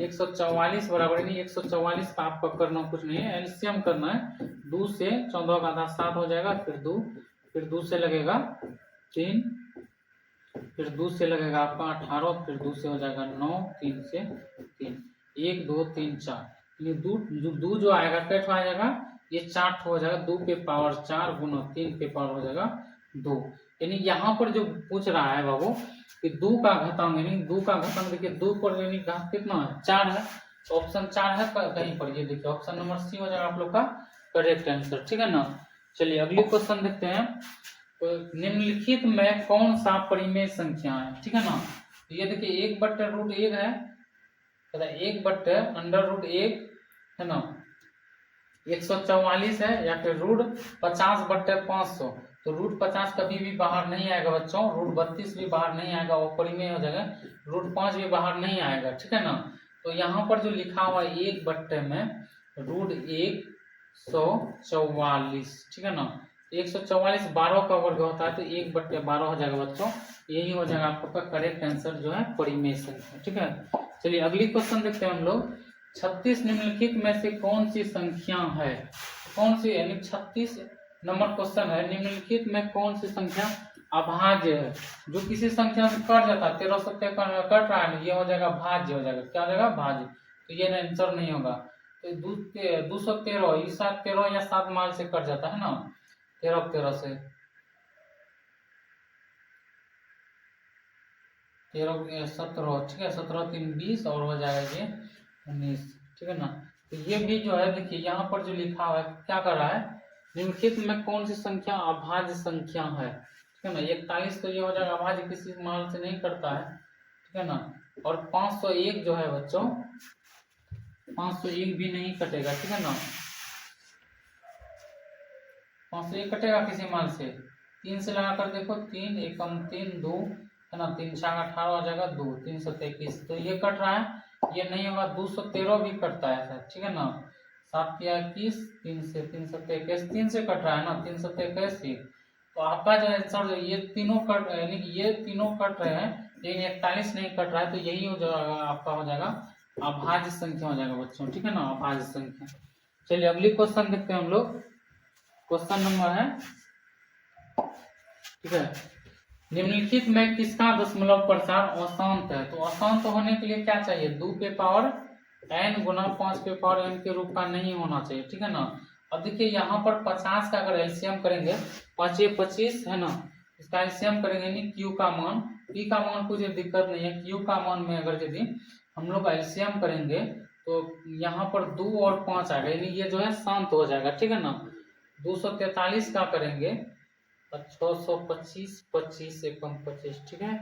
144 बराबर, यानी 144 का आपका करना कुछ नहीं है, एलसीएम करना है। 2 से 14 का आधा 7 हो जाएगा, फिर 2 से लगेगा 3, फिर 2 से लगेगा आपका 18, फिर 2 से हो जाएगा 9, 3 से 3, 1 2 3 4, ये दो जो आएगा कैसे आ जाएगा, ये 4 हो जाएगा, 2 के पावर 4 गुना 3 के पावर हो जाएगा 2। यानी यहाँ पर जो पूछ रहा है बाबू कि 2 का घातांक, यानी 2 का घातांक देखिए 2 पर यानी घात कितना है, 4 है, तो ऑप्शन 4 है कहीं पर, ये देखिए ऑप्शन नंबर सी हो जाएगा आप लोग का करेक्ट आंसर, ठीक है ना। चलिए अगली क्वेश्चन देखते हैं। तो निम्नलिखित में कौन सा परिमेय संख्या है, ठीक है ना। तो ये देखिए 1/√1 है, 1/√1 है ना, 144 है, या फिर √50/500। तो √50 कभी भी बाहर नहीं आएगा बच्चों, √32 भी बाहर नहीं आएगा, वो परिमेय हो जाएगा, √5 भी बाहर नहीं आएगा, ठीक है ना। तो यहाँ पर जो लिखा हुआ 1/में √144, ठीक है ना, 144 12 का वर्ग होता है, तो 1/12 हो जाएगा बच्चों, यही हो जाएगा आपका करेक्ट आंसर जो है परिमेय संख्या, ठीक है। चलिए अगली क्वेश्चन देखते हैं हम लोग। 36 निम्नलिखित में से कौन सी संख्या है, कौन सी, यानी 36 नंबर क्वेश्चन है, निम्नलिखित में कौन सी संख्या अभाज्य है, जो किसी संख्या से कट जाता है, 13 से कट रहा है, ये हो जाएगा भाज्य हो जाएगा, क्या हो जाएगा भाज्य, तो ये आंसर नहीं होगा। तो 213 ये 13 या 7 माल से कट जाता है ना, 13 से 13 17, ठीक है, 17 3 20 और हो जाएगा ये 19, ठीक है ना। तो ये भी जो है देखिए यहाँ पर जो लिखा हुआ है क्या कर रहा है, निम्नलिखित में कौन सी संख्या अभाज्य संख्या है, ठीक है ना। 41 तो ये हो जाएगा अभाज्य, किसी मान से नहीं करता है, ठीक है ना। और 501 जो है बच्चों, 501 भी नहीं कटेगा, ठीक है ना, 501 कटेगा किसी मान से, 3 से लगाकर देखो, 3 एकम 3 2 है ना, 3 6 18 हो जाएगा 2, 323, तो ये कट रहा है, ये नहीं होगा। 213 भी कटता है सर, ठीक है ना, 7 या 21, 3 से 321, 3 से कट रहा है ना, 321, तो आपका जो आंसर जो ये तीनों कट, यानी कि ये तीनों कट रहे हैं, लेकिन 41 नहीं कट रहा है, तो यही हो जाएगा आपका, हो जाएगा अभाज्य संख्या हो जाएगा बच्चों, ठीक है ना, अभाज्य संख्या। चलिए अगली क्वेश्चन देखते हैं हम लोग। क्वेश्चन नंबर है, ठीक है, निम्नलिखित में किसका दशमलव प्रसार अशांत है। तो अशांत होने के लिए क्या चाहिए, 2 के पावर n गुना 5 के पावर n के रूप का नहीं होना चाहिए, ठीक है ना। अब देखिए यहाँ पर 50 का अगर एलसीएम करेंगे, 5 25 है ना, इसका एलसीएम करेंगे, यानी q का मान, p का मान कुछ दिक्कत नहीं है, q का मान में अगर यदि हम लोग एलसीएम करेंगे तो यहाँ पर 2 और 5 आएगा, यानी ये जो है शांत हो जाएगा, ठीक है ना। 243 का करेंगे 625, 25 एकम 25, ठीक है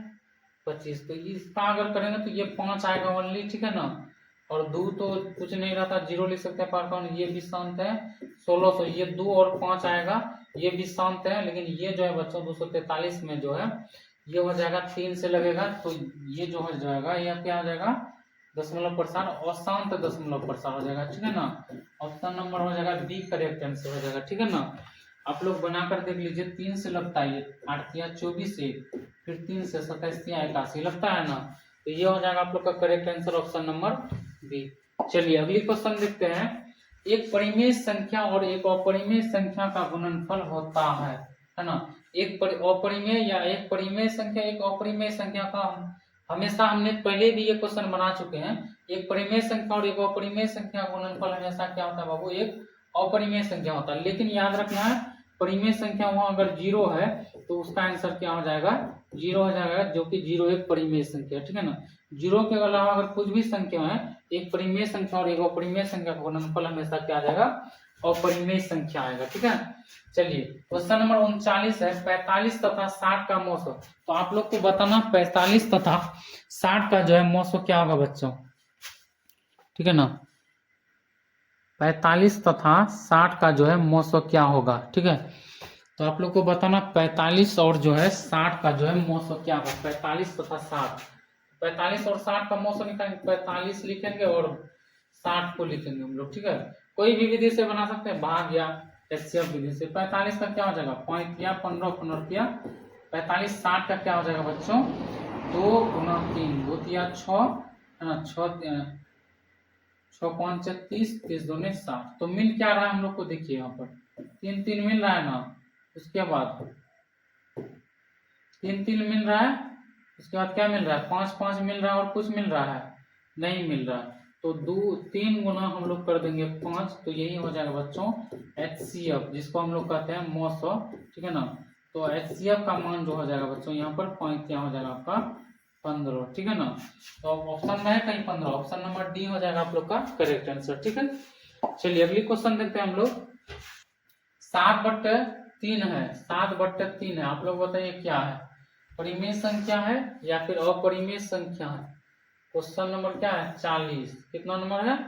25, तो इसका अगर करेंगे तो ये 5 आएगा ओनली, ठीक है ना। और 2 तो कुछ नहीं रहता, 0 लिख सकते हैं, पार ये भी शांत है, 1600, ये 2 और 5 आएगा, ये भी शांत है, लेकिन ये जो है बच्चों 243 में जो है ये हो जाएगा 3 से लगेगा, तो ये जो हो जाएगा यह क्या हो जाएगा, दशमलव प्रसार, अशांत दशमलव प्रसार हो जाएगा, ठीक है ना। ऑप्शन नंबर हो जाएगा बी करेक्ट आंसर हो जाएगा, ठीक है ना। आप लोग बनाकर देख लीजिए, 3 से लगता है, 8 या 24 से, फिर 3 से 27 या 81 लगता है ना, तो ये हो जाएगा आप लोग का correct answer option number B. चलिए अगली क्वेश्चन देखते हैं। एक परिमेय संख्या और एक अपरिमेय संख्या का गुणनफल होता है ना। एक अपरिमेय या एक परिमेय संख्या, एक अपरिमेय संख्या का, हमेशा हमने पहले भी ये क्वेश्चन बना चुके हैं, एक परिमेय संख्या और एक अपरिमेय संख्या का गुणनफल हमेशा क्या होता है बाबू, एक अपरिमेय संख्या होता है। लेकिन याद रखना है, परिमेय संख्या वहां अगर 0 है तो उसका आंसर क्या हो जाएगा, 0 हो जाएगा, जो कि 0 एक परिमेय संख्या, ठीक है ना। 0 के अलावा अगर कुछ भी संख्या है, एक परिमेय संख्या और एक अपरिमेय संख्या का गुणनफल हमेशा क्या आ जाएगा, अपरिमेय संख्या आएगा, ठीक है। चलिए क्वेश्चन नंबर 39 है, 45 तथा 60 का मौसम। तो आप लोग को बताना 45 तथा 60 का जो है मौसम क्या होगा बच्चों, ठीक है ना। 45 तथा 60 का जो है मौसम क्या होगा, ठीक है। तो आप लोग को बताना 45 और जो है 60 का जो है मौसम क्या होगा, 45 तथा 60, 45 और 60 का मौसम निकालेंगे, 45 लिखेंगे और 60 को लिखेंगे हम लोग, ठीक है। कोई भी विधि से बना सकते हैं, भाग या एचसीएफ विधि से। 45 का क्या हो जाएगा 5 या 15 15 किया 45, 60 का क्या हो जाएगा बच्चों 2 गुना 3, 2 या 6 है ना, 6 6 5 30, 30 दूनी 60। तो मिल क्या रहा है हम लोग को, देखिए यहाँ पर 3 3 मिल रहा है ना, उसके बाद 3 3 मिल रहा है, उसके बाद क्या मिल रहा है 5 5 मिल रहा है, और कुछ मिल रहा है नहीं मिल रहा है। तो 2 3 गुना हम लोग कर देंगे 5, तो यही हो जाएगा बच्चों HCF, जिसको हम लोग कहते हैं मौसो, ठीक है ना। तो HCF का मान जो हो जाएगा बच्चों यहाँ पर 5 क्या हो जाएगा आपका 15, ठीक है ना। तो ऑप्शन में है कहीं 15, ऑप्शन नंबर डी हो जाएगा आप लोग का करेक्ट आंसर, ठीक है। चलिए अगली क्वेश्चन देखते हैं हम लोग। 7/3 है, 7/3 है, आप लोग बताइए क्या है, परिमेय संख्या है या फिर अपरिमेय संख्या है। क्वेश्चन नंबर क्या है 40, कितना नंबर है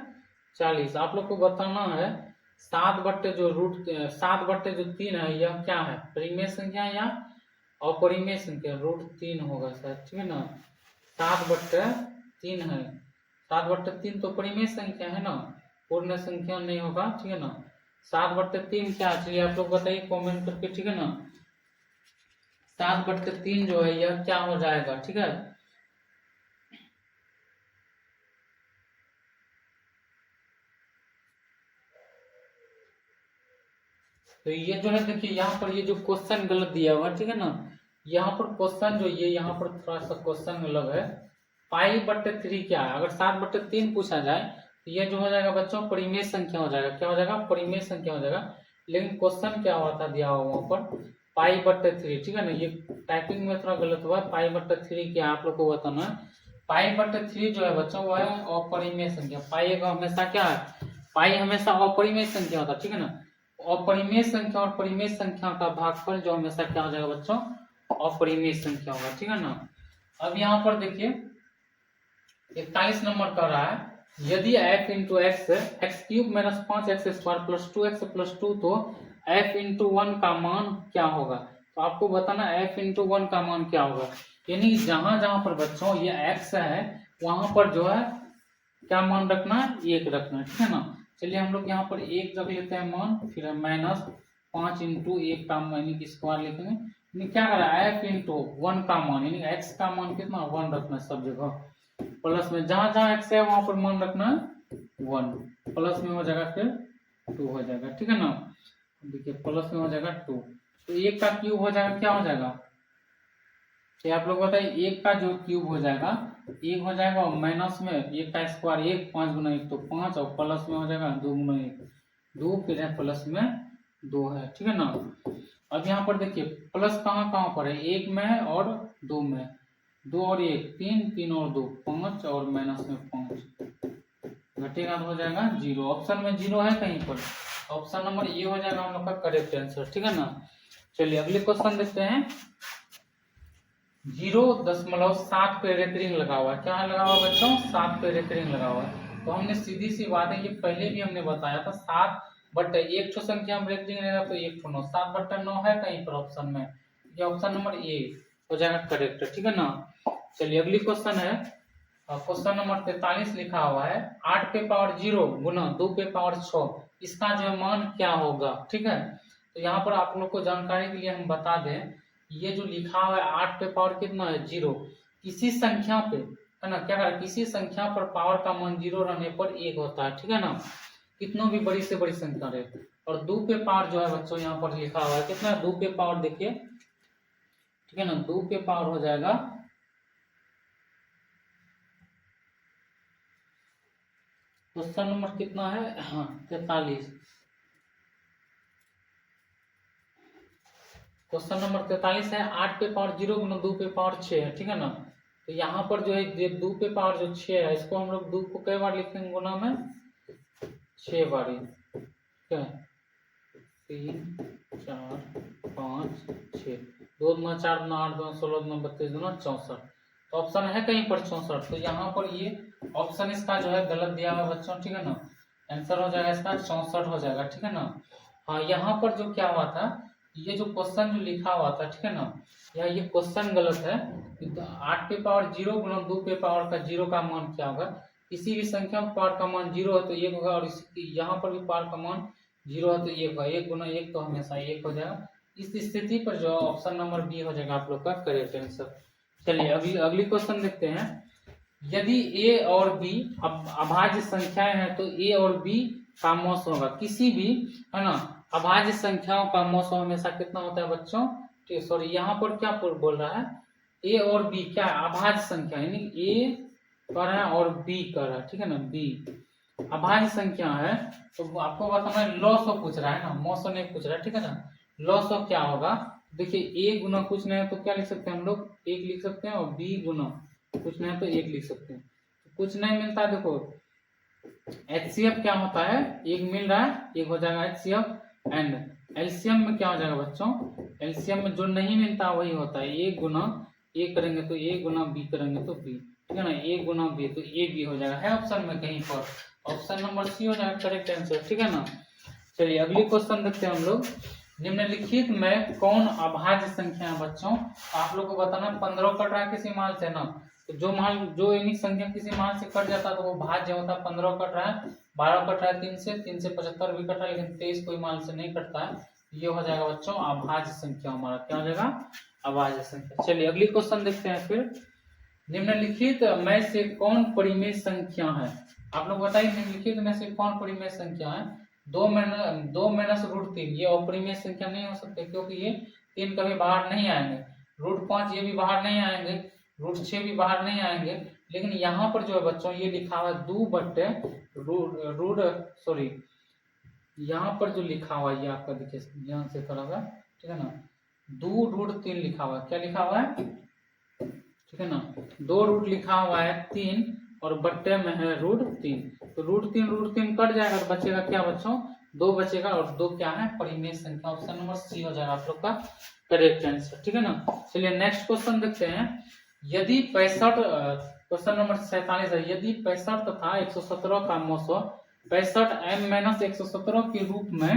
40। आप लोग को बताना है 7/3 है यह क्या है, परिमेय संख्या या अपरिमेय संख्या। √3 होगा शायद, ठीक है ना। 7/3 है, 7/3 तो परिमेय संख्या है ना, पूर्ण संख्या नहीं होगा, ठीक है ना। 7/3 क्या, चलिए आप लोग बताइए कमेंट करके, ठीक है ना। 7/3 जो है यह क्या हो जाएगा, ठीक है। तो ये जो है देखिए यहाँ पर ये जो क्वेश्चन गलत दिया हुआ है, ठीक है ना। यहाँ पर क्वेश्चन जो ये यहाँ पर थोड़ा सा क्वेश्चन अलग है। 5/3 क्या है, अगर 7/3 पूछा जाए तो ये जो हो जाएगा बच्चों परिमेय संख्या हो जाएगा, क्या हो जाएगा परिमेय संख्या हो जाएगा। लेकिन क्वेश्चन क्या हुआ था दिया हुआ वहां पर 5/3, ठीक है ना। ये टाइपिंग में थोड़ा गलत हुआ, 5/3 क्या आप लोग को बताना है। 5/3 जो है बच्चों वो है अपरिमेय संख्या। पाई का हमेशा क्या है, पाई हमेशा अपरिमेय संख्या होता है, ठीक है ना। अपरिमेय संख्या और परिमेय संख्या का भागफल जो हमेशा क्या हो जाएगा बच्चों अपरिमेय संख्या होगा, ठीक है ना। अब यहाँ पर देखिए 41 नंबर कर रहा है, यदि f into x x³ - 5x² + 2x + 2, तो f इंटू 1 का मान क्या होगा। तो आपको बताना f इंटू 1 का मान क्या होगा, यानी जहां जहां पर बच्चों ये x है वहां पर जो है क्या मान रखना है 1 रखना है, ठीक है ना। चलिए हम लोग यहाँ पर 1 रख लेते हैं मान, फिर -5 इंटू 1 का यानी कि स्क्वायर लिखेंगे, यानी क्या कर रहा है f इंटू 1 का मान, यानी x का मान कितना 1 रखना है सब जगह। प्लस में जहां जहां x है वहां पर मान रखना है 1, प्लस में हो जाएगा फिर 2 हो जाएगा, ठीक है ना। देखिए प्लस में हो जाएगा 2, तो 1 का क्यूब हो जाएगा क्या हो जाएगा, तो आप लोग बताइए 1 का जो क्यूब हो जाएगा 1 हो जाएगा, और माइनस में 1 का स्क्वायर 1, 5 गुना 1 तो 5, और प्लस में हो जाएगा 2 गुना 1 2, फिर है प्लस में 2 है, ठीक है ना। अब यहाँ पर देखिए प्लस कहाँ कहाँ पर है, 1 में और 2 में, 2 और 1 3, 3 और 2 5, और माइनस में 5 घटेगा तो हो जाएगा 0। ऑप्शन में 0 है कहीं पर, ऑप्शन नंबर ए हो जाएगा हम लोग का करेक्ट आंसर, ठीक है ना। चलिए अगले क्वेश्चन देखते हैं। 0.7 पे रेतरिंग लगा हुआ है, क्या लगा हुआ बच्चों 7 पे रेतरिंग लगा हुआ है। तो हमने सीधी सी बात है, ये पहले भी हमने बताया था 7/1 संख्या में रेतरिंग रहेगा तो 1 9, 7/9 है कहीं पर ऑप्शन में, ये ऑप्शन नंबर ए हो जाएगा करेक्ट, ठीक है ना। चलिए अगली क्वेश्चन है, क्वेश्चन नंबर 43 लिखा हुआ है 8 पे पावर 0 गुना 2 पे पावर 6, इसका जो मान क्या होगा, ठीक है। तो यहाँ पर आप लोग को जानकारी के लिए हम बता दें, ये जो लिखा हुआ है 8 पे पावर कितना है 0, किसी संख्या पे है ना, क्या कर किसी संख्या पर पावर का मान 0 रहने पर 1 होता है, ठीक है ना, कितनों भी बड़ी से बड़ी संख्या रहे। और 2 पे पावर जो है बच्चों यहाँ पर लिखा हुआ है कितना, 2 पे पावर देखिए, ठीक है ना, 2 पे पावर हो जाएगा क्वेश्चन नंबर कितना है, हाँ 43, क्वेश्चन नंबर 43 है 8 पे पावर 0 गुना 2 पे पावर 6 है, ठीक है ना। तो यहाँ पर जो है 2 पे पावर जो 6 है इसको हम लोग 2 को कई बार लिखेंगे गुना में 6 बारी, ठीक है 3 4 5 6, 2 गुना 4 गुना 8 गुना 16 गुना 32 गुना 64, तो ऑप्शन है कहीं पर 64। तो यहाँ पर ये ऑप्शन इसका जो है गलत दिया हुआ बच्चों, ठीक है ना, आंसर हो जाएगा इसका 64 हो जाएगा, ठीक है ना। हाँ यहाँ पर जो क्या हुआ था, ये जो क्वेश्चन जो लिखा हुआ था, ठीक है ना, या ये क्वेश्चन गलत है। 8 पे पावर 0 गुना 2 पे पावर का 0 का मान क्या होगा, किसी भी संख्या में पावर का मान 0 है तो 1 होगा, और यहाँ पर भी पावर का मान 0 है तो 1 होगा, 1 गुना 1 तो हमेशा 1 हो जाएगा। इस स्थिति पर जो ऑप्शन नंबर बी हो जाएगा आप लोग का करेक्ट आंसर। चलिए अभी अगली क्वेश्चन देखते हैं। यदि ए और बी अभाज्य संख्याएं हैं तो ए और बी का मौस होगा, किसी भी है ना अभाज्य संख्याओं का मौस हमेशा कितना होता है बच्चों, सॉरी यहाँ पर क्या बोल रहा है, ए और बी क्या अभाज्य संख्या, यानी ए कर रहा है और बी कर रहा है, ठीक है ना, बी अभाज्य संख्या है। तो आपको बताना है लॉस ऑफ पूछ रहा है ना, मौसम नहीं पूछ रहा है, ठीक है ना। लॉस ऑफ क्या होगा, देखिए ए गुना कुछ नहीं है तो क्या लिख सकते हैं हम लोग, 1 लिख सकते हैं, और बी गुना कुछ नहीं है तो 1 लिख सकते हैं। कुछ नहीं मिलता, देखो HCF क्या होता है, 1 मिल रहा है, 1 हो जाएगा HCF। एंड एलसीएम में क्या हो जाएगा बच्चों, एलसीएम में जो नहीं मिलता वही होता है, ए गुना ए करेंगे तो ए गुना बी करेंगे तो बी, ठीक है ना, ए गुना बी तो ए बी हो जाएगा, है ऑप्शन में कहीं पर, ऑप्शन नंबर सी हो जाएगा करेक्ट आंसर, ठीक है ना। चलिए अगली क्वेश्चन देखते हैं हम लोग। निम्नलिखित में कौन अभाज्य संख्या है बच्चों, आप लोग को बताना 15 कट रहा है किसी मान से ना, तो जो यानी संख्या किसी मान से कट जाता है तो वो भाज्य होता है। 15 कट रहा है, 12 कट रहा है 3 से 75 भी कट रहा है, लेकिन 23 कोई मान से नहीं कटता है, ये हो जाएगा बच्चों अभाज्य संख्या, हमारा क्या हो जाएगा अभाज्य संख्या। चलिए अगली क्वेश्चन देखते हैं फिर। निम्नलिखित में से कौन परिमेय संख्या है, आप लोग बताइए निम्नलिखित में से कौन परिमेय संख्या है। 2 माइनस √3 ये अपरिमेय संख्या नहीं हो सकते, क्योंकि ये 3 कभी बाहर नहीं आएंगे, √5 ये भी बाहर नहीं आएंगे, √6 भी बाहर नहीं आएंगे। लेकिन यहाँ पर जो है बच्चों ये लिखा हुआ है 2 बट्टे यहाँ पर जो लिखा हुआ है ये आपका देखिए ध्यान से थोड़ा सा, ठीक है ना, 2√3 लिखा हुआ है, क्या लिखा हुआ है, ठीक है ना, 2 रूट लिखा हुआ है 3 और बट्टे में है √3, तो √3 कट जाएगा तो बचेगा क्या बच्चों, 2 बचेगा, और 2 क्या है परिमेय संख्या, ऑप्शन नंबर सी हो जाएगा आप लोग का करेक्ट आंसर, ठीक है ना। चलिए नेक्स्ट क्वेश्चन देखते हैं। यदि 65 क्वेश्चन नंबर 47 है, यदि 65 तथा 117 का मौसो 65m - 117 के रूप में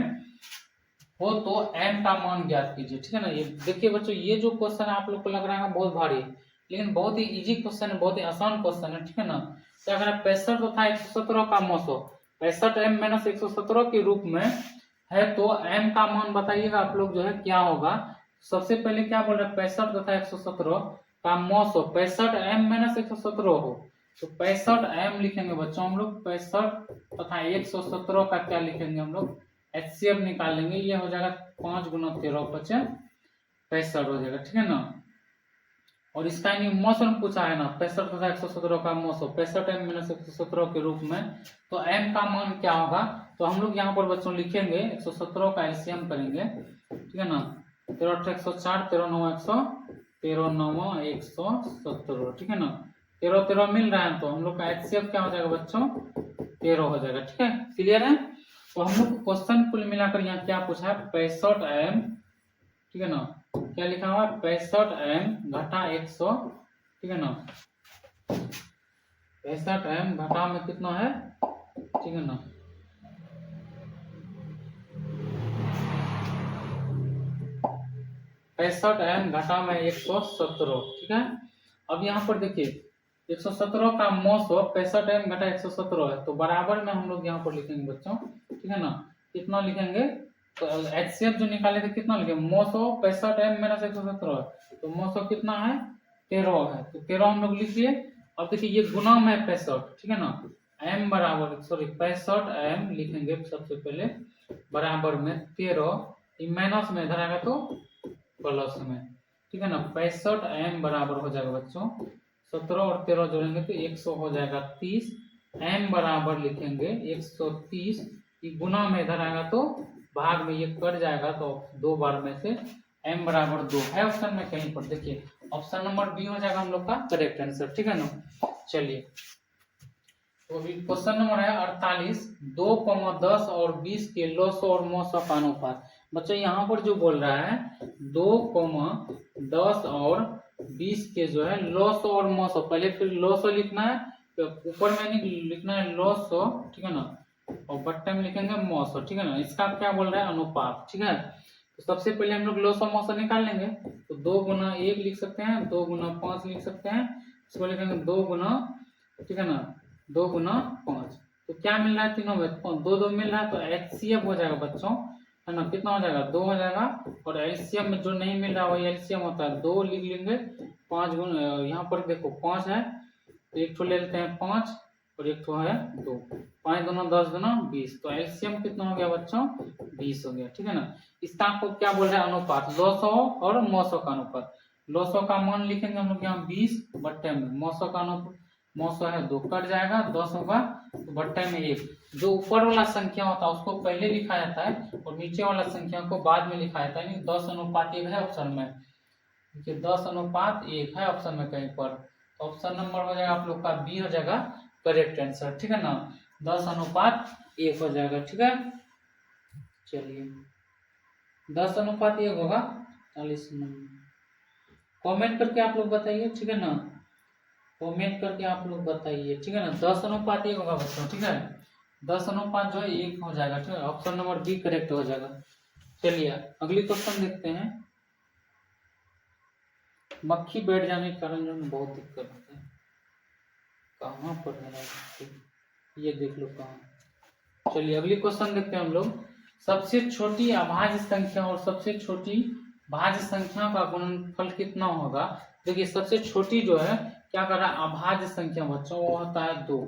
हो तो m का मान ज्ञात कीजिए, ठीक है ना। ये देखिए बच्चों ये जो क्वेश्चन आप लोग को लग रहा है बहुत भारी, लेकिन बहुत ही इजी क्वेश्चन है, बहुत ही आसान क्वेश्चन है, ठीक है ना। तो अगर 65 तथा 117 का मौसो 65m - 117 के रूप में है तो m का मान बताइएगा आप लोग जो है क्या होगा। सबसे पहले क्या बोल रहे हैं 65 तथा 117 का मौसो 65m - 117 हो, तो 65m लिखेंगे बच्चों हम लोग, 65 तथा 117 का क्या लिखेंगे हम लोग HCF निकाल लेंगे, ये हो जाएगा 5 गुना 13 × 65 हो जाएगा, ठीक है ना। और इसका मौसम पूछा है ना 65 तथा 117 का मौसम 65m - 117 के रूप में, तो m का मान क्या होगा, तो हम लोग यहाँ पर बच्चों लिखेंगे 117 का LCM करेंगे, ठीक है ना, 13 104 13 9 117, ठीक है ना, 13 मिल रहा है तो हम लोग का HCF क्या हो जाएगा बच्चों 13 हो जाएगा, ठीक है, क्लियर है। तो हम लोग क्वेश्चन कुल मिलाकर यहाँ क्या पूछा है 65m, ठीक है ना, क्या लिखा हुआ है 65m घटा 100, ठीक है ना, 65m घटा में कितना है, ठीक है ना, 65m घटा में 117, ठीक है। अब यहाँ पर देखिए 117 का मौसो 65m घटा 117 है, तो बराबर में हम लोग यहाँ पर लिखेंगे बच्चों, ठीक है ना, कितना लिखेंगे, तो HCF जो निकाले थे कितना लिखे, मौसो 65m - 117 है, तो मौसो कितना है 13 है, तो 13 हम लोग लिख लिए। अब देखिए ये गुना में 65, ठीक है ना, m बराबर 65m लिखेंगे सबसे पहले, बराबर में 13 माइनस में इधर आएगा तो प्लस में, ठीक है ना, 65m बराबर हो जाएगा बच्चों 17 और 13 जोड़ेंगे तो 100 हो जाएगा 30, m बराबर लिखेंगे 130, गुना में इधर आएगा तो भाग में ये कट जाएगा, तो 2 बार में से m बराबर 2 है ऑप्शन में कहीं पर, देखिए ऑप्शन नंबर बी हो जाएगा हम लोग का करेक्ट आंसर, ठीक है ना। चलिए तो अभी क्वेश्चन नंबर है 48, 2, 10 और 20 के लॉसो और मौसो का अनुपात। बच्चों यहाँ पर जो बोल रहा है 2, 10 और 20 के जो है लॉसो और मौसो, पहले फिर लॉसो लिखना है, तो ऊपर में नहीं लिखना है लॉसो, ठीक है ना, और बट्टे में लिखेंगे मौसो, ठीक है ना। इसका क्या बोल रहा है अनुपात, ठीक है। तो सबसे पहले हम लोग लॉसो मौसो निकाल लेंगे, तो 2 गुना 1 लिख सकते हैं, 2 गुना 5 लिख सकते हैं, इसको लिखेंगे 2 गुना, ठीक है ना, 2 गुना 5, तो क्या मिल रहा है तीनों में, 2 2 मिल रहा है, तो एचसीएफ हो जाएगा बच्चों, है ना, कितना हो जाएगा 2 हो जाएगा। और एलसीएम में जो नहीं मिल रहा वही एलसीएम होता है, 2 लिख लेंगे, 5 गुना यहाँ पर देखो 5 है, तो एक ठो ले लेते हैं 5 और एक ठो है 2, 5 दूना 10 दूना 20, तो एलसीएम कितना हो गया बच्चों 20 हो गया, ठीक है ना। इसका आपको क्या बोल रहा है अनुपात, लॉसो और मौसो का अनुपात। लॉसो का मान लिखेंगे हम लोग यहाँ 20 बट्टे में, मौसो का अनुपात, मौसो है 2 कट जाएगा, 10 होगा तो बट्टे में 1। जो ऊपर वाला संख्या होता है उसको पहले लिखा जाता है और नीचे वाला संख्या को बाद में लिखा जाता है। 10 अनुपात 1 है ऑप्शन में, देखिए 10 अनुपात 1 है ऑप्शन में कहीं पर, तो ऑप्शन नंबर हो जाएगा आप लोग का बी हो जाएगा करेक्ट आंसर, ठीक है ना, 10 अनुपात 1 हो जाएगा, ठीक है। चलिए 10 अनुपात 1 होगा 40 नंबर, कमेंट करके आप लोग बताइए, ठीक है ना, कमेंट करके आप लोग बताइए, ठीक है ना। 10 अनुपात 1 होगा बच्चों, ठीक है, 10 अनुपात जो है 1 हो जाएगा, ठीक है, ऑप्शन नंबर बी करेक्ट हो जाएगा। चलिए अगली क्वेश्चन देखते हैं। मक्खी बैठ जाने के कारण जो है बहुत दिक्कत होता है, कहाँ पर है, ये देख लो कहाँ। चलिए अगली क्वेश्चन देखते हैं हम लोग। सबसे छोटी अभाज्य संख्या और सबसे छोटी भाज्य संख्या का गुणनफल कितना होगा। देखिए सबसे छोटी जो है क्या कर रहा है अभाज्य संख्या बच्चों, वो होता है 2।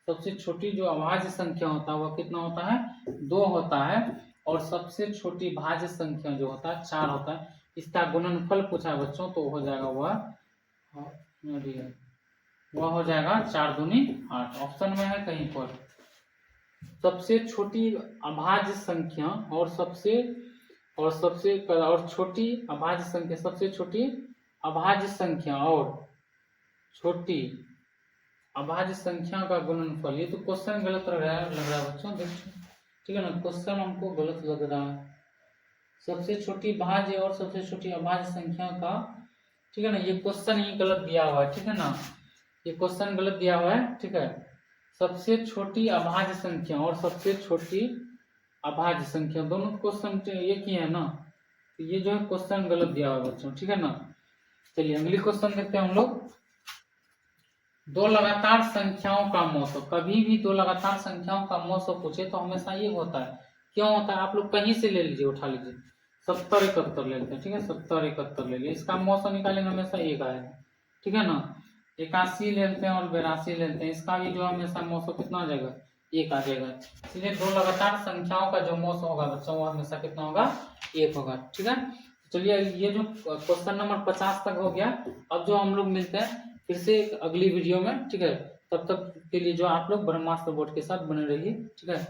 सबसे छोटी जो अभाज्य संख्या होता है वह कितना होता है 2 होता है, और सबसे छोटी भाज्य संख्या जो होता है 4 होता है। इसका गुणनफल पूछा है बच्चों, तो हो जाएगा वह हो जाएगा 4 दूनी 8, ऑप्शन में है कहीं पर। सबसे छोटी अभाज्य संख्या और छोटी अभाज्य संख्या, सबसे छोटी अभाज्य संख्या और छोटी अभाज्य संख्या का गुणनफल, ये तो क्वेश्चन गलत लग रहा है बच्चों, देखिए ठीक है ना, क्वेश्चन हमको गलत लग रहा है। सबसे छोटी भाज्य और सबसे छोटी अभाज्य संख्या का, ठीक है ना, ये क्वेश्चन ही गलत दिया हुआ है, ठीक है ना, ये क्वेश्चन गलत दिया हुआ है, ठीक है। सबसे छोटी अभाज्य संख्या और सबसे छोटी अभाज्य संख्या दोनों क्वेश्चन एक ही है ना, तो ये जो है क्वेश्चन गलत दिया हुआ है बच्चों, ठीक है ना। चलिए अगली क्वेश्चन देखते हैं हम लोग। दो लगातार संख्याओं का मौसो, कभी भी दो लगातार संख्याओं का मौसो पूछे तो हमेशा ये होता है, क्यों होता है, आप लोग कहीं से ले लीजिए, उठा लीजिए, 70 71 ले लेते हैं, ठीक है, 70 71 ले लीजिए, इसका मौसो निकालेंगे हमेशा 1 आएगा, ठीक है ना। 81 लेते हैं और 82 लेते हैं, इसका भी जो हमेशा मौसो कितना आ जाएगा 1 आ जाएगा। इसलिए दो लगातार संख्याओं का जो मौसो होगा बच्चों वो हमेशा कितना होगा 1 होगा, ठीक है। चलिए ये जो क्वेश्चन नंबर 50 तक हो गया। अब जो हम लोग मिलते हैं फिर से अगली वीडियो में, ठीक है, तब तक के लिए जो आप लोग ब्रह्मास्त्र बोर्ड के साथ बने रहिए, ठीक है।